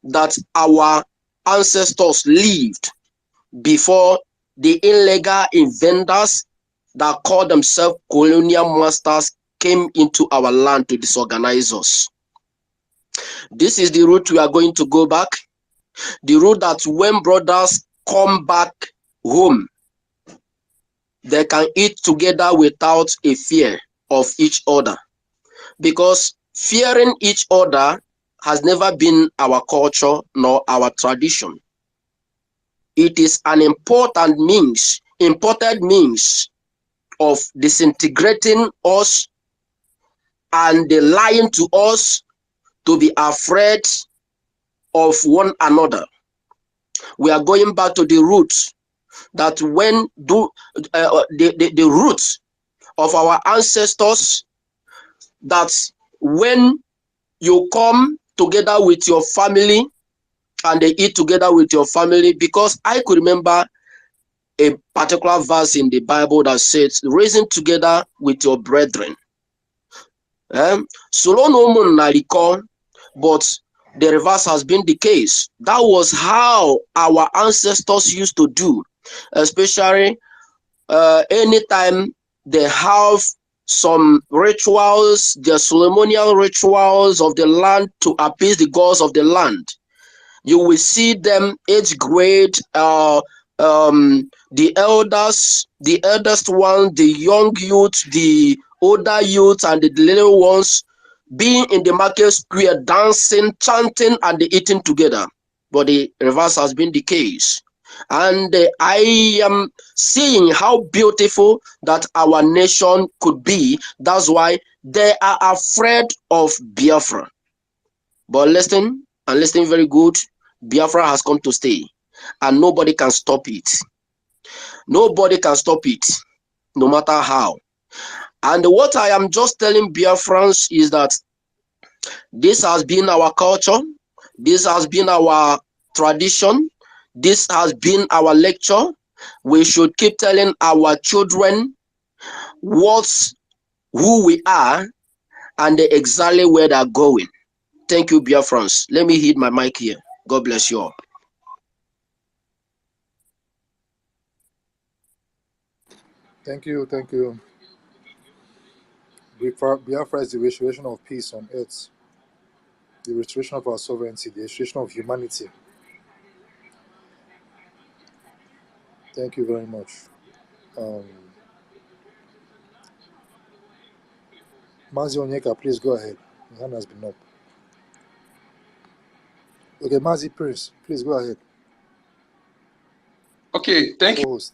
that our ancestors lived before the illegal invaders that call themselves colonial masters came into our land to disorganize us. This is the route we are going to go back. The route that when brothers come back home, they can eat together without a fear of each other. Because fearing each other has never been our culture nor our tradition. It is an important means of disintegrating us and lying to us to be afraid of one another. We are going back to the roots that when the roots of our ancestors, that when you come together with your family and they eat together with your family, because I could remember a particular verse in the Bible that says, reason together with your brethren. But the reverse has been the case. That was how our ancestors used to do, especially anytime they have some rituals, the ceremonial rituals of the land to appease the gods of the land. You will see them age grade the elders, the eldest one, the young youth, the older youth, and the little ones being in the market square, dancing, chanting, and eating together. But the reverse has been the case. And I am seeing how beautiful that our nation could be. That's why they are afraid of Biafra. But listen, and listen very good, Biafra has come to stay. And nobody can stop it. Nobody can stop it, no matter how. And what I am just telling Biafrans is that this has been our culture, this has been our tradition, this has been our lecture. We should keep telling our children who we are and exactly where they're going. Thank you, Biafrans. Let me hit my mic here. God bless you all. Thank you, thank you. Biafra is the restoration of peace on earth, the restoration of our sovereignty, the restoration of humanity. Thank you very much. Mazi Onyeka, please go ahead. Your hand has been up. Okay, Mazi Prince, please go ahead. Okay, thank Co-host.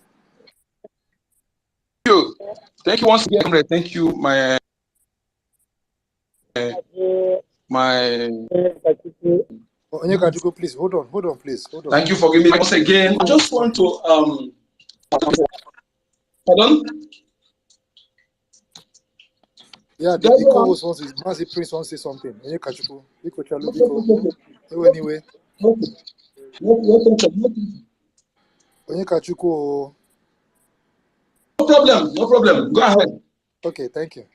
you. Thank you once again, comrade. Thank you, my Onyeka, please hold on, please. Hold on. Thank you for giving me once again. I just want to pardon? Yeah, the co-host wants to, Mazi Prince wants to say something. Anyway. No problem. Go ahead. Okay, thank you.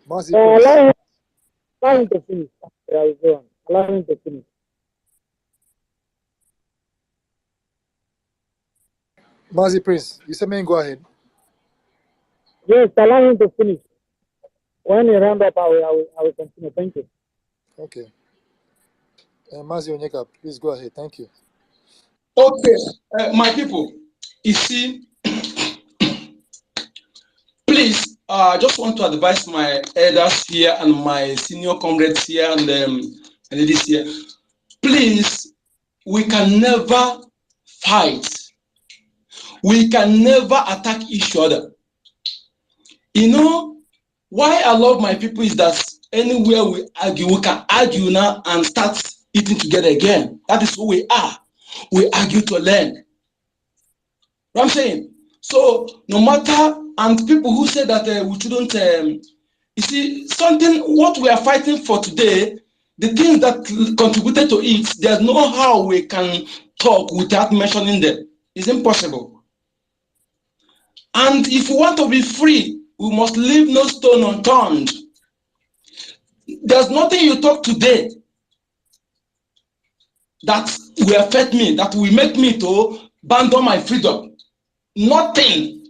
Mazi Prince. Allow him to finish. Allow him to finish. Mazi Prince, you said, man, go ahead. Yes, allow him to finish. When you round up, I will continue. Thank you. Okay. Mazi Onyeka, please go ahead. Thank you. Okay, my people, you see, please, I just want to advise my elders here and my senior comrades here and ladies here. Please, we can never fight. We can never attack each other. You know, why I love my people is that anywhere we argue, we can argue now and start eating together again. That is who we are. We argue to learn. You know what I'm saying? So no matter, and people who say that we shouldn't, you see, what we are fighting for today, the things that contributed to it, there's no how we can talk without mentioning them. It's impossible. And if we want to be free, we must leave no stone unturned. There's nothing you talk today that will affect me, that will make me to abandon my freedom. Nothing.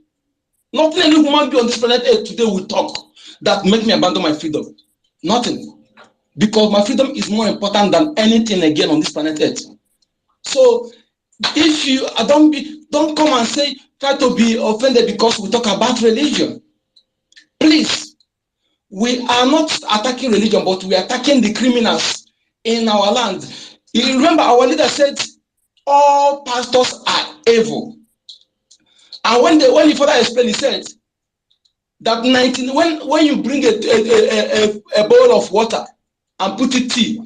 Nothing any human being on this planet Earth today will talk that make me abandon my freedom. Nothing. Because my freedom is more important than anything again on this planet Earth. So if you don't come and try to be offended because we talk about religion. Please, we are not attacking religion, but we are attacking the criminals in our land. You remember our leader said all pastors are evil. And when he further explained, he said that when you bring a bowl of water and put it tea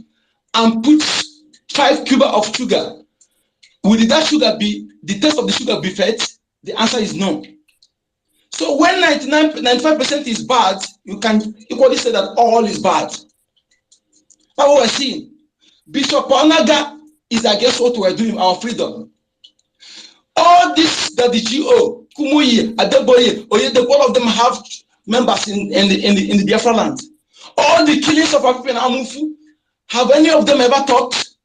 and put 5 cubes of sugar, will that sugar the taste of the sugar be fed? The answer is no. So when 95% is bad, you can equally say that all is bad. That's what we're seeing. Bishop Onaga is against what we're doing, our freedom. All this that the GO, Kumuyi, Adeboye, Oyede, all of them have members in the Biafra land. All the killings of African Amufu, have any of them ever talked?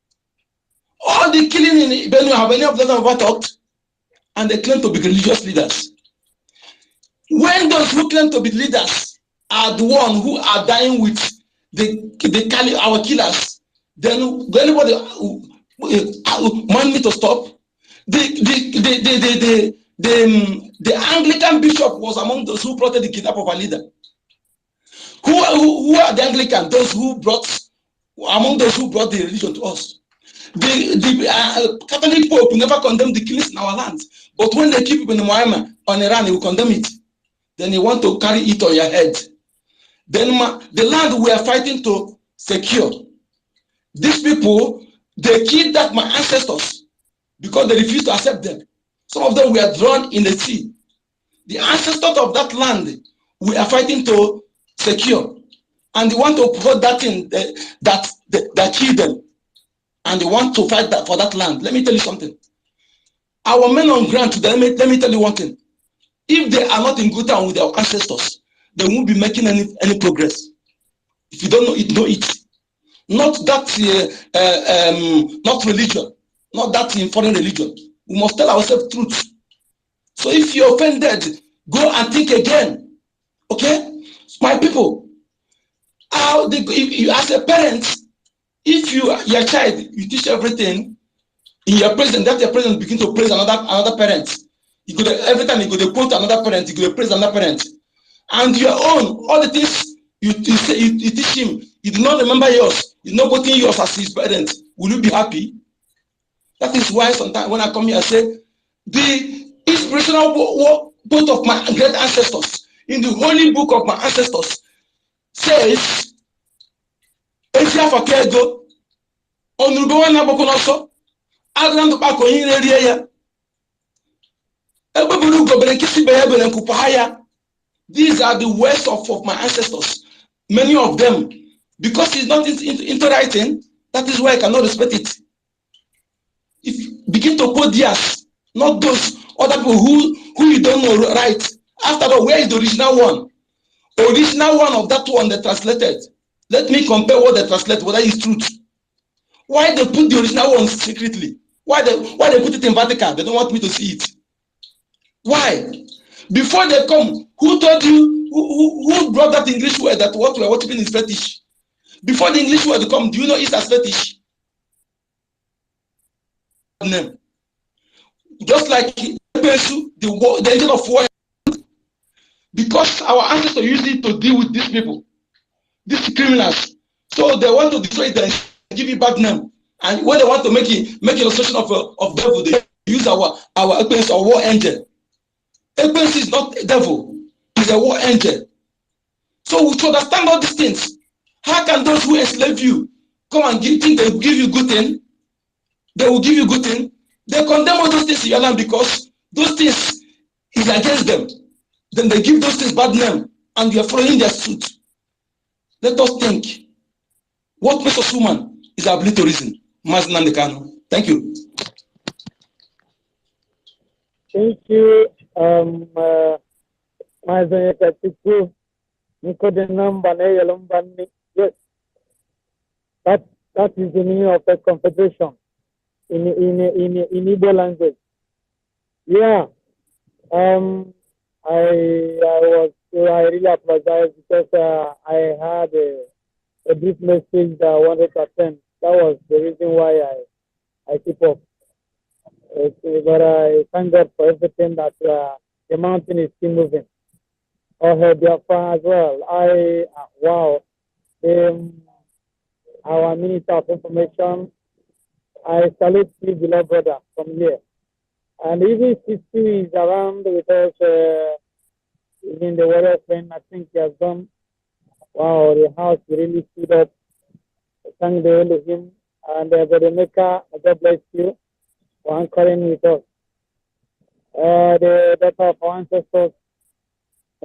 All the killing in Benue, have any of them ever talked? And they claim to be religious leaders. When those who claim to be leaders are the ones who are dying with our killers, then anybody want me to stop? The Anglican bishop was among those who plotted the kidnap of our leader. Who are the Anglican? Those who brought, among those who brought the religion to us. The Catholic Pope never condemned the killings in our land. But when they keep people in Muhammad on Iran, he will condemn it. Then you want to carry it on your head. Then the land we are fighting to secure. These people, they kidnapped my ancestors because they refused to accept them. Some of them were drowned in the sea. The ancestors of that land we are fighting to secure. And they want to put that in that killed them. And they want to fight for that land. Let me tell you something. Our men on ground today, let me tell you one thing. If they are not in good time with their ancestors, they won't be making any progress. If you don't know it, know it. Not that not religion, not that in foreign religion. We must tell ourselves truth. So if you're offended, go and think again. Okay, my people. If you as a parent, if your child, you teach everything in your presence, that your presence begin to praise another parent. You could every time you go to quote another parent, you go to praise another parent, and your own all the things you teach him, you do not remember yours. He's not putting yours as his parent. Will you be happy? That is why sometimes when I come here, I say the inspirational quote of my great ancestors in the holy book of my ancestors says, "Esia fakego onurubewa na bokonoso agrandu bako hinre ya ebebulu gobere kisi beye bere nkupahaya." These are the words of my ancestors. Many of them, because it's not into writing, that is why I cannot respect it. If you begin to quote theirs, not those other people who you don't know right. After all, where is the original one? The original one of that one they translated. Let me compare what they translate, whether it's truth. Why they put the original one secretly? Why they put it in Vatican? They don't want me to see it. Why? Before they come, who told you, who brought that English word that what we are worshiping is fetish? Before the English word come, do you know it's as fetish? Name. Just like the engine of war. Because our ancestors used it to deal with these people, these criminals. So they want to destroy them, give it bad name. And when they want to make illustration of devil, they use our war angel. Ekwensu is not a devil, he's a war angel. So we should understand all these things. How can those who enslave you come and think they will give you good thing? They will give you good thing. They condemn all those things in your land because those things is against them. Then they give those things bad name and you are following their suit. Let us think. What makes us human is our ability to reason. Thank you. Thank you. Yes, that is the meaning of a confederation in Igbo language. Yeah. I really apologize because I had a brief message that I wanted to attend. That was the reason why I keep up. But I thank God for everything that the mountain is still moving. Or Biafra as well. Wow. Our Minister of Information, I salute you, beloved brother, from here. And even Sistu is around with us, even the warrior friend, I think he has done. Wow, the house really stood up. Thank the Elohim. And Brother Mecca, God bless you for anchoring with us. The daughter of our ancestors,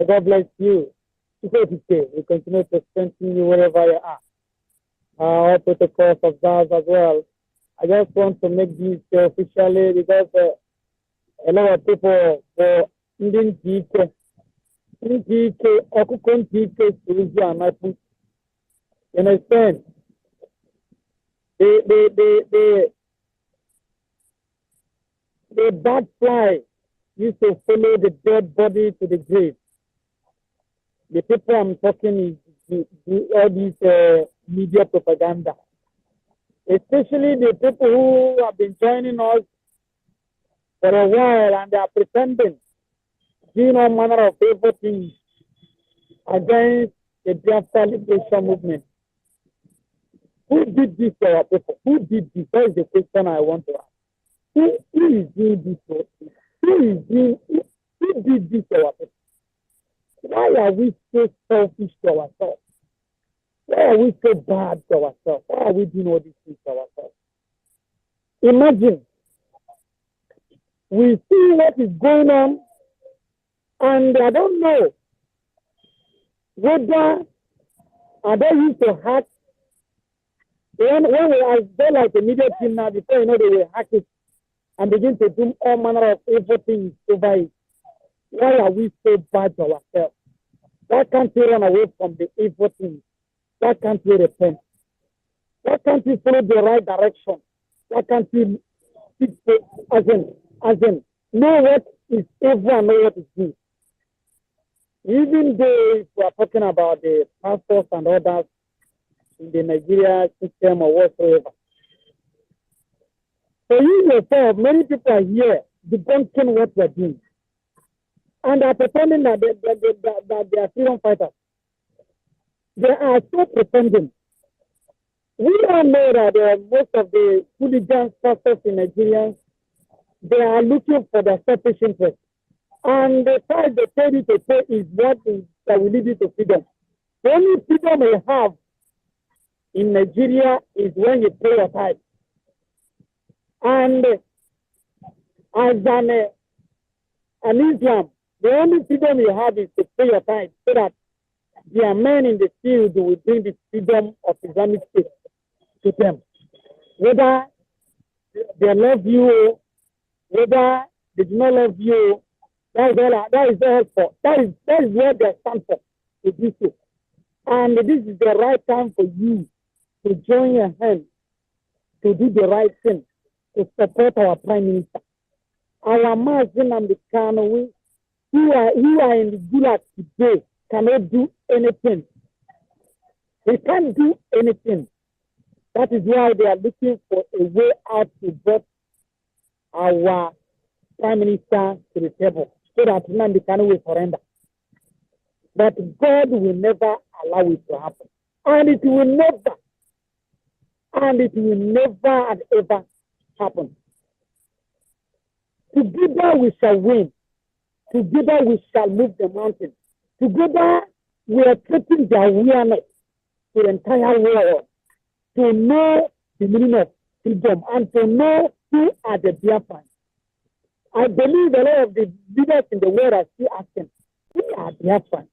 God bless you. We continue to strengthen you wherever you are. Our protocols of that as well. I just want to make this officially because a lot of people didn't teach you understand? The bad fly used to follow the dead body to the grave. The people I'm talking is all these media propaganda. Especially the people who have been joining us for a while, and they are pretending, doing all manner of evil things against the Biafra liberation movement. Who did this to our people? Who did this? That is the question I want to ask. Who is doing this to us? Who did this to our people? Why are we so selfish to ourselves? Why are we so bad to ourselves? Why are we doing all these things to ourselves? Imagine, we see what is going on, and I don't know whether are they used to hack. When we are there like a media team now, before you know they will hack it and begin to do all manner of evil things over it. Why are we so bad to ourselves? Why can't we run away from the evil things? Why can't we repent? Why can't we follow the right direction? Why can't we as in know what is evil and know what is good? Even though we are talking about the pastors and others in the Nigeria system or whatsoever. So you yourself, many people are here debunking what we're doing. And are pretending that they are freedom fighters. They are so pretending. We all know that most of the hooligans, pastors in Nigeria, they are looking for their selfish interest. And the price they tell you to pay is what is that will lead you to freedom. The only freedom we have in Nigeria is when you pay your tithe. And as an Islam, the only freedom you have is to pay your tithe so that their men in the field will bring the freedom of Islamic State to them. Whether they love you, whether they do not love you, that is their help. That is what they stand for, to do so. And this is the right time for you to join your hands to do the right thing, to support our Prime Minister. Our Mazin and the Kano, who are in the Gulag today, cannot do anything. They can't do anything. That is why they are looking for a way out to get our Prime Minister to the table, so that Nnamdi Kanu will surrender. But God will never allow it to happen. And it will never and ever happen. Together we shall win. Together we shall move the mountain. Together we are creating the awareness to the entire world to know the meaning of freedom and to know who are the BIAFRANS. I believe a lot of the leaders in the world are still asking, who are BIAFRANS?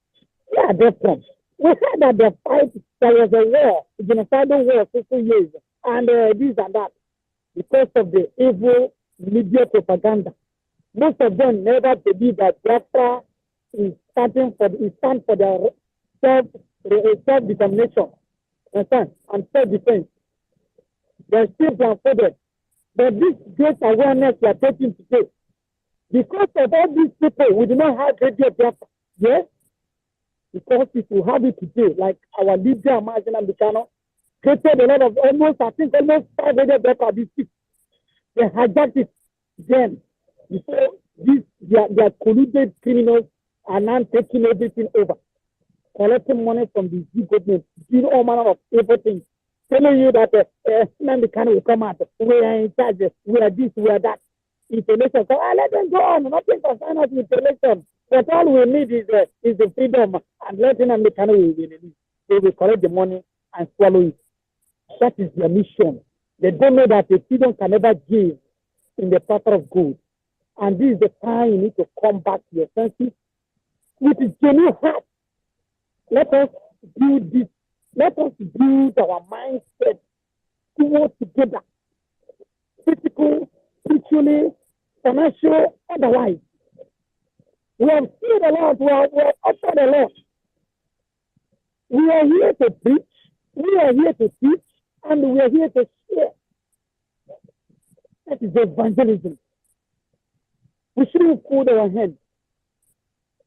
Where are they from? We heard that the fight, there was a war, a genocidal war for 2 years, and this and that, because of the evil media propaganda. Most of them never believe that Biafra is standing for their self-determination, and self-defense. They're still blindfolded. But this great awareness we are taking today, because of all these people, we do not have radio Biafra. Yes? Because if we have it today, like our leader, Amazon Ambikano, created a lot of almost 5 radio Biafra this week. They hijacked it then. Before this, their colluded criminals are now taking everything over, collecting money from the G government, doing all manner of evil things, telling you that Nnamdi will come out, we are in charge, we are this, we are that. Information. So let them go on. Nothing concerns us with election. But all we need is the freedom, and let Nnamdi will win. They will collect the money and swallow it. That is their mission. They don't know that the freedom can never give in the path of good. And this is the time you need to come back to your senses with a genuine heart. Let us do this. Let us build our mindset to work together. Physical, spiritually, financial, otherwise. We have seen a lot. We have offered a lot. We are here to preach. We are here to teach. And we are here to share. That is evangelism. We shouldn't fold our hands.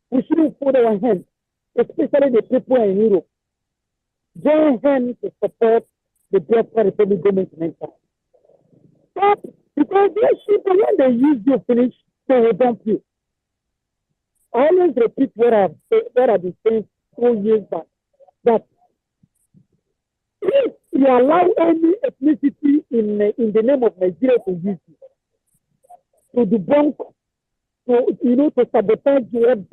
We shouldn't fold our hands, especially the people in Europe. Join hands to support the Biafra Republic government in Nigeria. Stop Because those people, when they use you finish, they will dump you. I always repeat what I've been saying 4 years back, that if you allow any ethnicity in the name of Nigeria to use you, to debunk, to sabotage against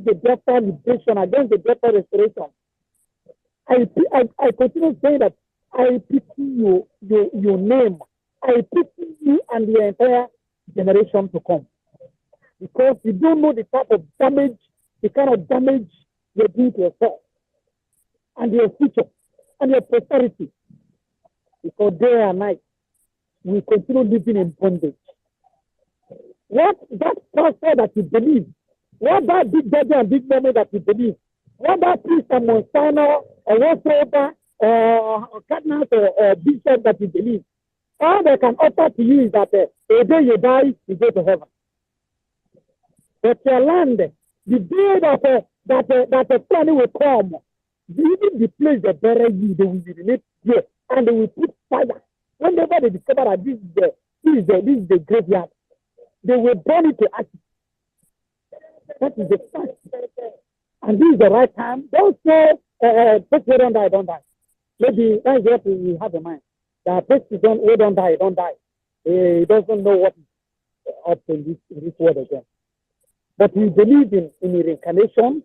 the Biafra liberation, against the Biafra restoration, I continue saying that I pity your name. I pity you and the entire generation to come. Because you don't know the type of damage, the kind of damage you're doing to yourself and your future and your prosperity. Because day and night, we continue living in bondage. What that pastor that you believe, what that big daddy and big mommy that you believe, what that priest and monsignor or whatsoever or cardinal or bishop that you believe, all they can offer to you is that the day you die, you go to heaven. But your land, the day that a planning will come, even the place they bury you, they will urinate here and they will put fire. Whenever they discover that this is the graveyard, they will burn it to ashes. That is the fact. And this is the right time. Don't say, don't die. Maybe that's what we have in mind. The president who don't die. He doesn't know what is up in this world again. But we believe in reincarnation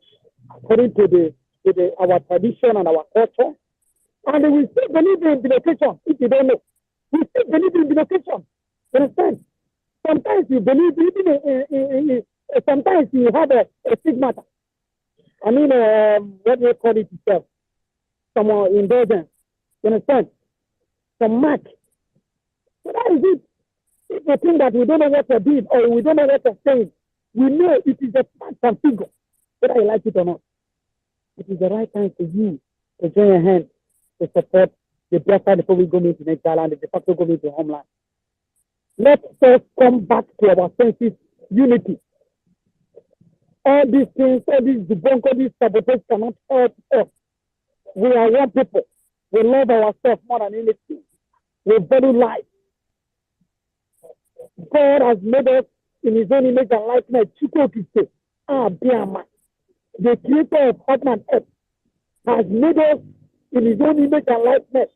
according to our tradition and our culture. And we still believe in bilocation, if you don't know. We still believe in bilocation. You understand? Sometimes you believe even sometimes you have a stigmata. I mean, what do you call it itself? Some indulgence. You understand? Some mark. So that is it. If you think that we don't know what we're doing or we don't know what we're saying, we know it is a fact and figure, whether you like it or not. It is the right time for you to join your hands to support the Biafra Republic government in exile and the De-Facto government in homeland. Let us come back to our senses unity. All these things, all these debunk, all these sabotage cannot help us. We are one people. We love ourselves more than anything. We value life. God has made us in his own image and likeness. The creator of heaven and earth has made us in his own image and likeness.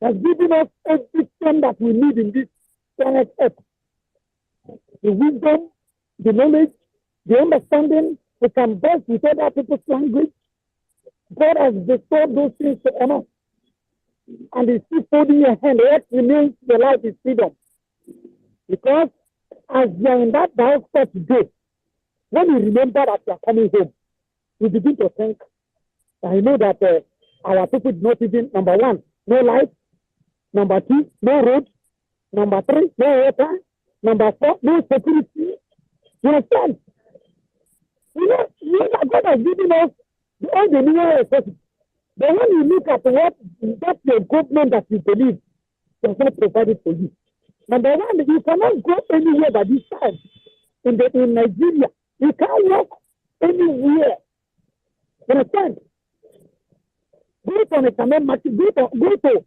Has given us everything that we need in this planet earth. The wisdom, the knowledge, the understanding, we can best with other people's language. God has bestowed those things on us. And he's still holding your hand. What remains the life is freedom. Because as you are in that diaspora today, when you remember that you are coming home, you begin to think, I know that our people do not even, number one, no life. Number two, no road. Number three, no water. Number four, no security. You understand? You know, God has given us all the new resources. But when you look at what the government that you believe does not provide it for you. Number one, you cannot go anywhere by this time in Nigeria. You can't walk anywhere. You understand? Go to a cement market, go to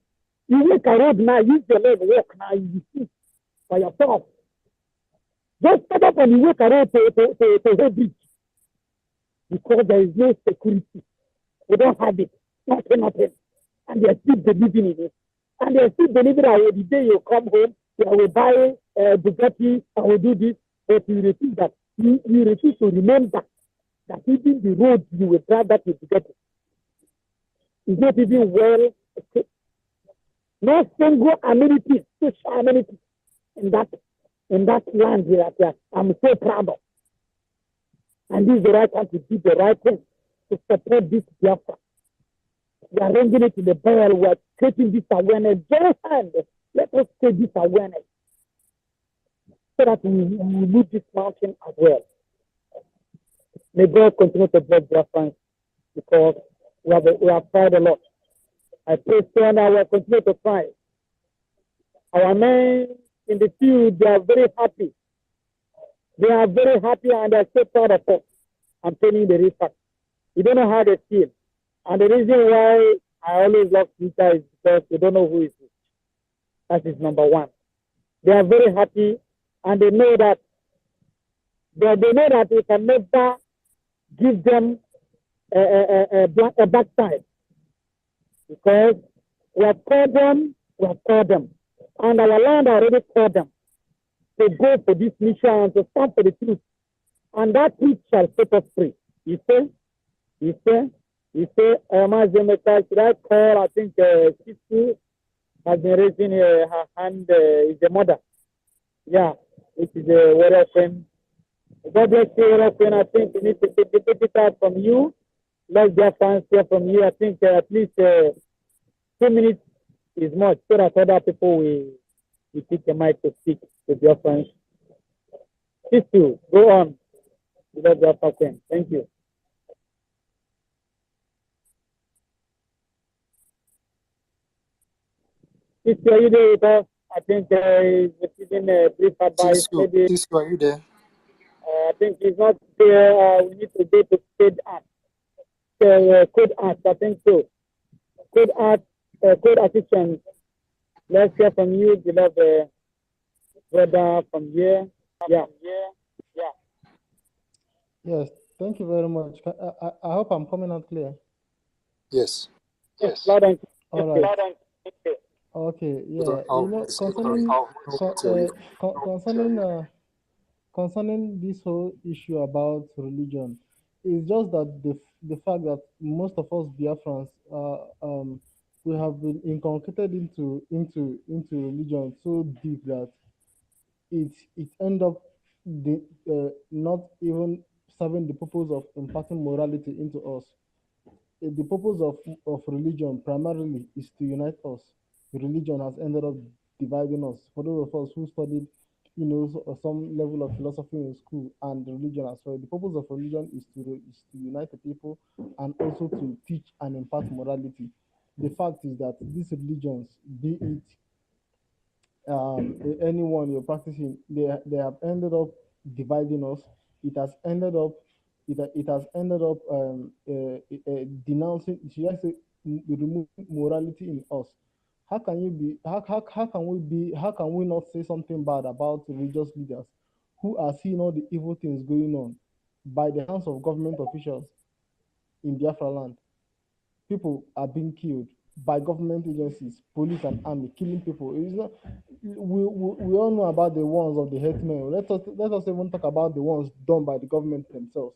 you walk a road now, use your leg, walk now, you see by yourself. Just step up and you walk a road to the beach. Because there is no security. We don't have it. Nothing. And they are still believing in it. And they are still believing that the day you come home, you will buy Bugatti, I will do this. But you refuse that. You refuse to remember that even the road you will drive that with Bugatti is not even well equipped. No single amenity, social amenity in that land that I'm so proud of. And this is the right time to do the right thing to support this Biafra. We are arranging it in the barrel. We are creating this awareness. Join hands. Let us create this awareness so that we move this mountain as well. May God continue to bless Biafrans because we have tried a lot. I pray and I will continue to try. Our men in the field, they are very happy. They are very happy and they are so proud of us. I'm telling you the real fact. You don't know how they feel. And the reason why I always love Twitter is because you don't know who is who. That is number one. They are very happy, and they know that we can never give them a backside, because we have called them, and our land already called them to go for this mission and to stand for the truth, and that truth shall set us free. You say, Mazemeka, should I call? I think Sisu has been raising her hand, is the mother. Yeah, it is a warrior friend. God bless you, warrior friend. I think we need to take it out from you. Let's get fans here from you. I think at least 2 minutes is much, so that other people will take the mic to speak with your friends. Sisu, go on. Let's get friend. Thank you. Sisu, are you there with us? I think he's receiving a brief advice. Maybe Sisu, are you there? I think he's not there. We need to go to Code Art. Code Art, I think so. Code Art, Code Artisans. Let's hear from you, beloved brother from here. Yeah. Yes, thank you very much. I hope I'm coming out clear. Yes. Loud and clear. All right. Okay, yeah. Concerning this whole issue about religion, it's just that the fact that most of us Biafrans we have been inculcated into religion so deep that it end up not even serving the purpose of imparting morality into us. The purpose of religion primarily is to unite us. Religion has ended up dividing us. For those of us who studied, some level of philosophy in school and religion as well, the purpose of religion is to unite the people and also to teach and impart morality. The fact is that these religions, be it anyone you're practicing, they have ended up dividing us. It has ended up denouncing, should I say, removing morality in us. How can we not say something bad about religious leaders who are seeing all the evil things going on by the hands of government officials in Biafra land? People are being killed by government agencies, police and army, killing people. It's not, we all know about the ones of the herdsmen. Let us even talk about the ones done by the government themselves.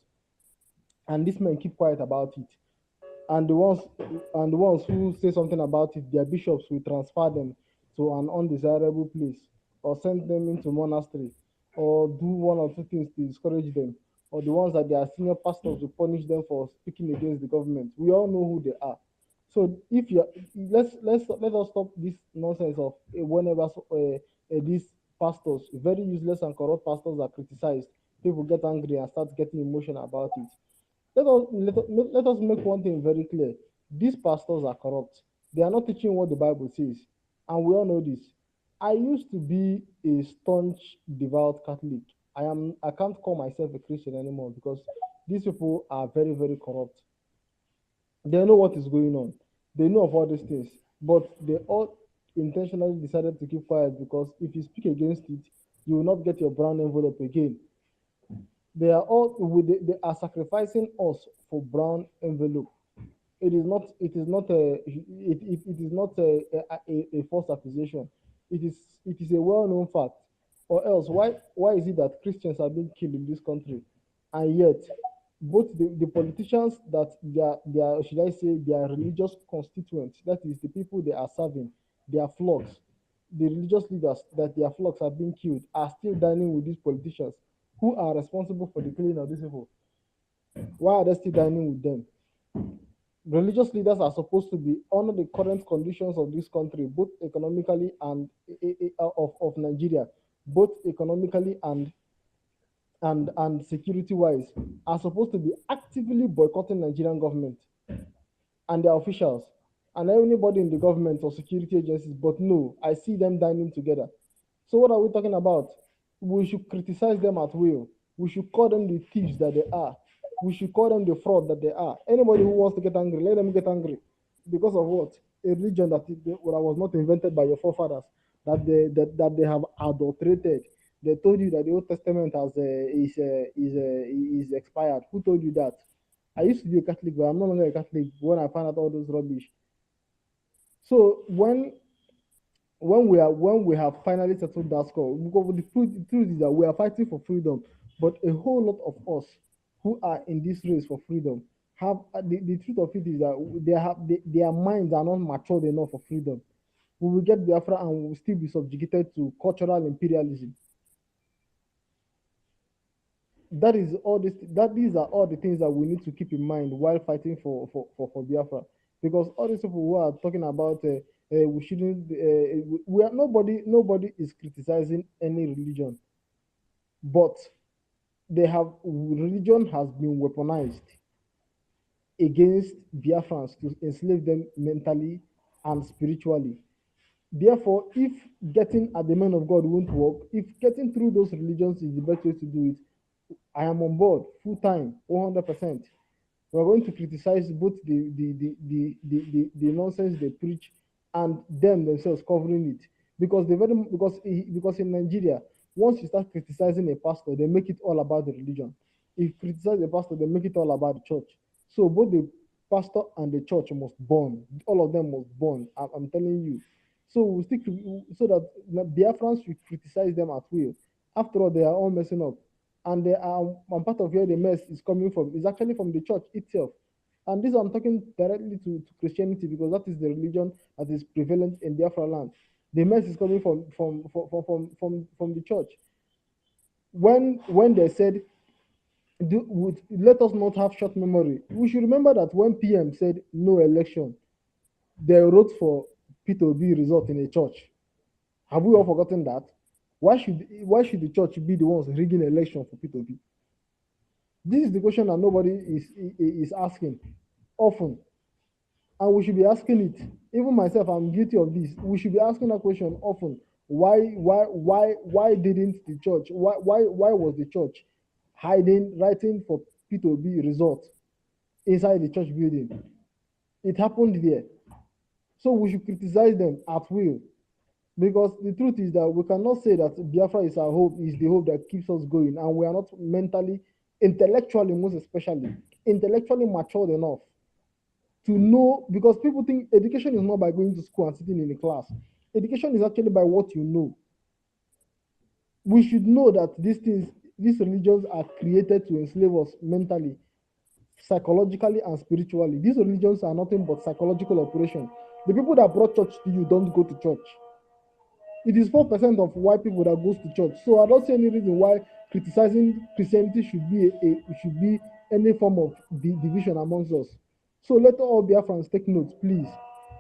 And these men keep quiet about it. And the ones who say something about it, their bishops will transfer them to an undesirable place, or send them into monastery, or do one or two things to discourage them, or the ones that their senior pastors will punish them for speaking against the government. We all know who they are. So if you let us stop this nonsense of whenever these pastors, very useless and corrupt pastors, are criticized, people get angry and start getting emotional about it. Let us make one thing very clear. These pastors are corrupt. They are not teaching what the Bible says, and we all know this. I used to be a staunch, devout Catholic. I can't call myself a Christian anymore because these people are very, very corrupt. They know what is going on. They know of all these things, but they all intentionally decided to keep quiet because if you speak against it, you will not get your brown envelope again. They are sacrificing us for brown envelope. It is not a false accusation. It is a well-known fact. Or else, why is it that Christians are being killed in this country, and yet both the politicians that they are should I say their religious constituents, that is the people they are serving, their flocks, the religious leaders that their flocks are being killed, are still dining with these politicians who are responsible for the killing of these people? Why are they still dining with them? Religious leaders are supposed to be under the current conditions of this country, both economically and of Nigeria, both economically and security wise, are supposed to be actively boycotting Nigerian government and their officials and anybody in the government or security agencies. But no, I see them dining together. So what are we talking about? We should criticize them at will. We should call them the thieves that they are. We should call them the fraud that they are. Anybody who wants to get angry, let them get angry. Because of what? A religion that was not invented by your forefathers, that they have adulterated. They told you that the Old Testament is expired. Who told you that? I used to be a Catholic, but I'm no longer a Catholic when I found out all those rubbish. So when we have finally settled that score, because the truth is that we are fighting for freedom, but a whole lot of us who are in this race for freedom have the truth of it is that their minds are not matured enough for freedom. We will get Biafra and we will still be subjugated to cultural imperialism. These are all the things that we need to keep in mind while fighting for Biafra, because all these people who are talking about we shouldn't we are nobody is criticizing any religion, but religion has been weaponized against Biafrans to enslave them mentally and spiritually. Therefore, if getting at the men of God won't work, if getting through those religions is the best way to do it, I am on board full time, 100%. We're going to criticize both the nonsense they preach and them themselves covering it, because because in Nigeria, once you start criticizing a pastor, they make it all about the religion. If you criticize the pastor, they make it all about the church. So both the pastor and the church must burn. All of them must burn. I'm telling you. So we stick to, so that Biafrans will criticize them at will. After all, they are all messing up, and they are. And part of where the mess is coming from is actually from the church itself. And this I'm talking directly to Christianity, because that is the religion that is prevalent in Biafra land. The mess is coming from the church. When they said, let us not have short memory, we should remember that when PM said no election, they wrote for P2B result in a church. Have we all forgotten that? Why should the church be the ones rigging election for P2B? This is the question that nobody is asking often, and we should be asking it. Even myself, I'm guilty of this. We should be asking that question often. Why didn't the church? Why was the church writing for P2B result inside the church building? It happened there. So we should criticize them at will, because the truth is that we cannot say that Biafra is our hope, is the hope that keeps us going, and we are not mentally, intellectually, most especially, intellectually matured enough to know, because people think education is not by going to school and sitting in a class. Education is actually by what you know. We should know that these religions are created to enslave us mentally, psychologically, and spiritually. These religions are nothing but psychological operation. The people that brought church to you don't go to church. It is 4% of white people that goes to church. So I don't see any reason why criticizing Christianity should be any form of division amongst us. So let all Biafrans take notes, please.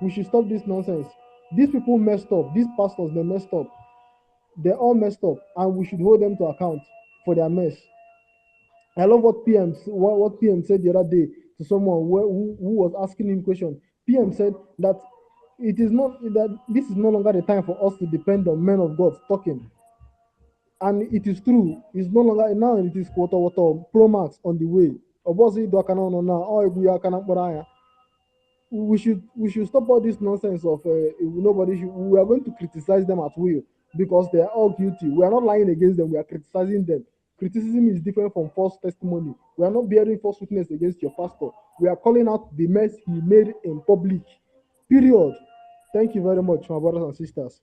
We should stop this nonsense. These people messed up. These pastors, they messed up. They all messed up, and we should hold them to account for their mess. I love what PM said the other day to someone who was asking him a question. PM said that it is not that this is no longer the time for us to depend on men of God talking. And it is true. It's no longer now. It is Pro Max on the way. We should stop all this nonsense of we are going to criticize them at will, because they are all guilty. We are not lying against them. We are criticizing them. Criticism is different from false testimony. We are not bearing false witness against your pastor. We are calling out the mess he made in public. Period. Thank you very much, my brothers and sisters.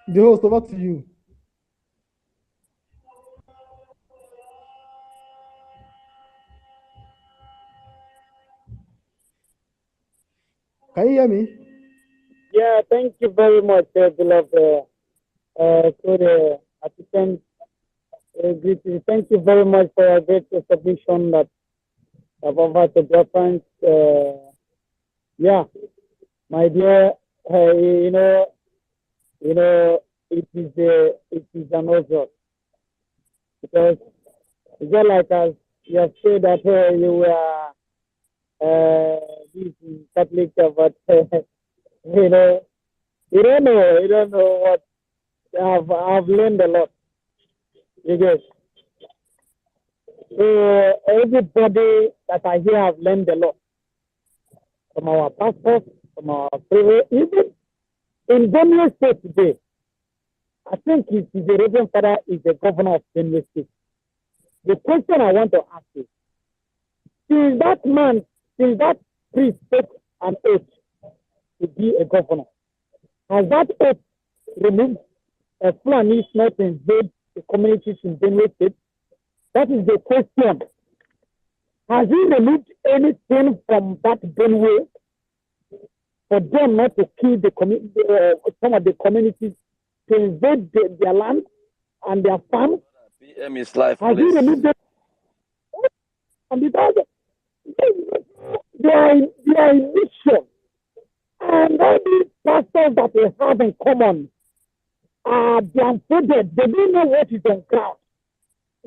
The host, over to you. Can you hear me? Yeah, thank you very much, beloved assistant. Thank you very much for a great submission that about the reference. Yeah, my dear, it is an honor, because it's just like as you have said that you were this Catholic, but you don't know what I've learned a lot. You guess. So everybody that I hear have learned a lot from our pastors, from our prayer, even in Benue State today. I think the Reverend Father is the governor of Benue State. The question I want to ask is, since that priest took an oath to be a governor, has that oath removed a Fulani not to invade the communities in Benue State? That is the question. Has he removed anything from that Benue for them not to kill some of the communities, to invade their land and their farms? PM is life, Has please. he removed them? And because they are in mission, and all these pastors that they have in common are blindfolded. They don't know what is on ground.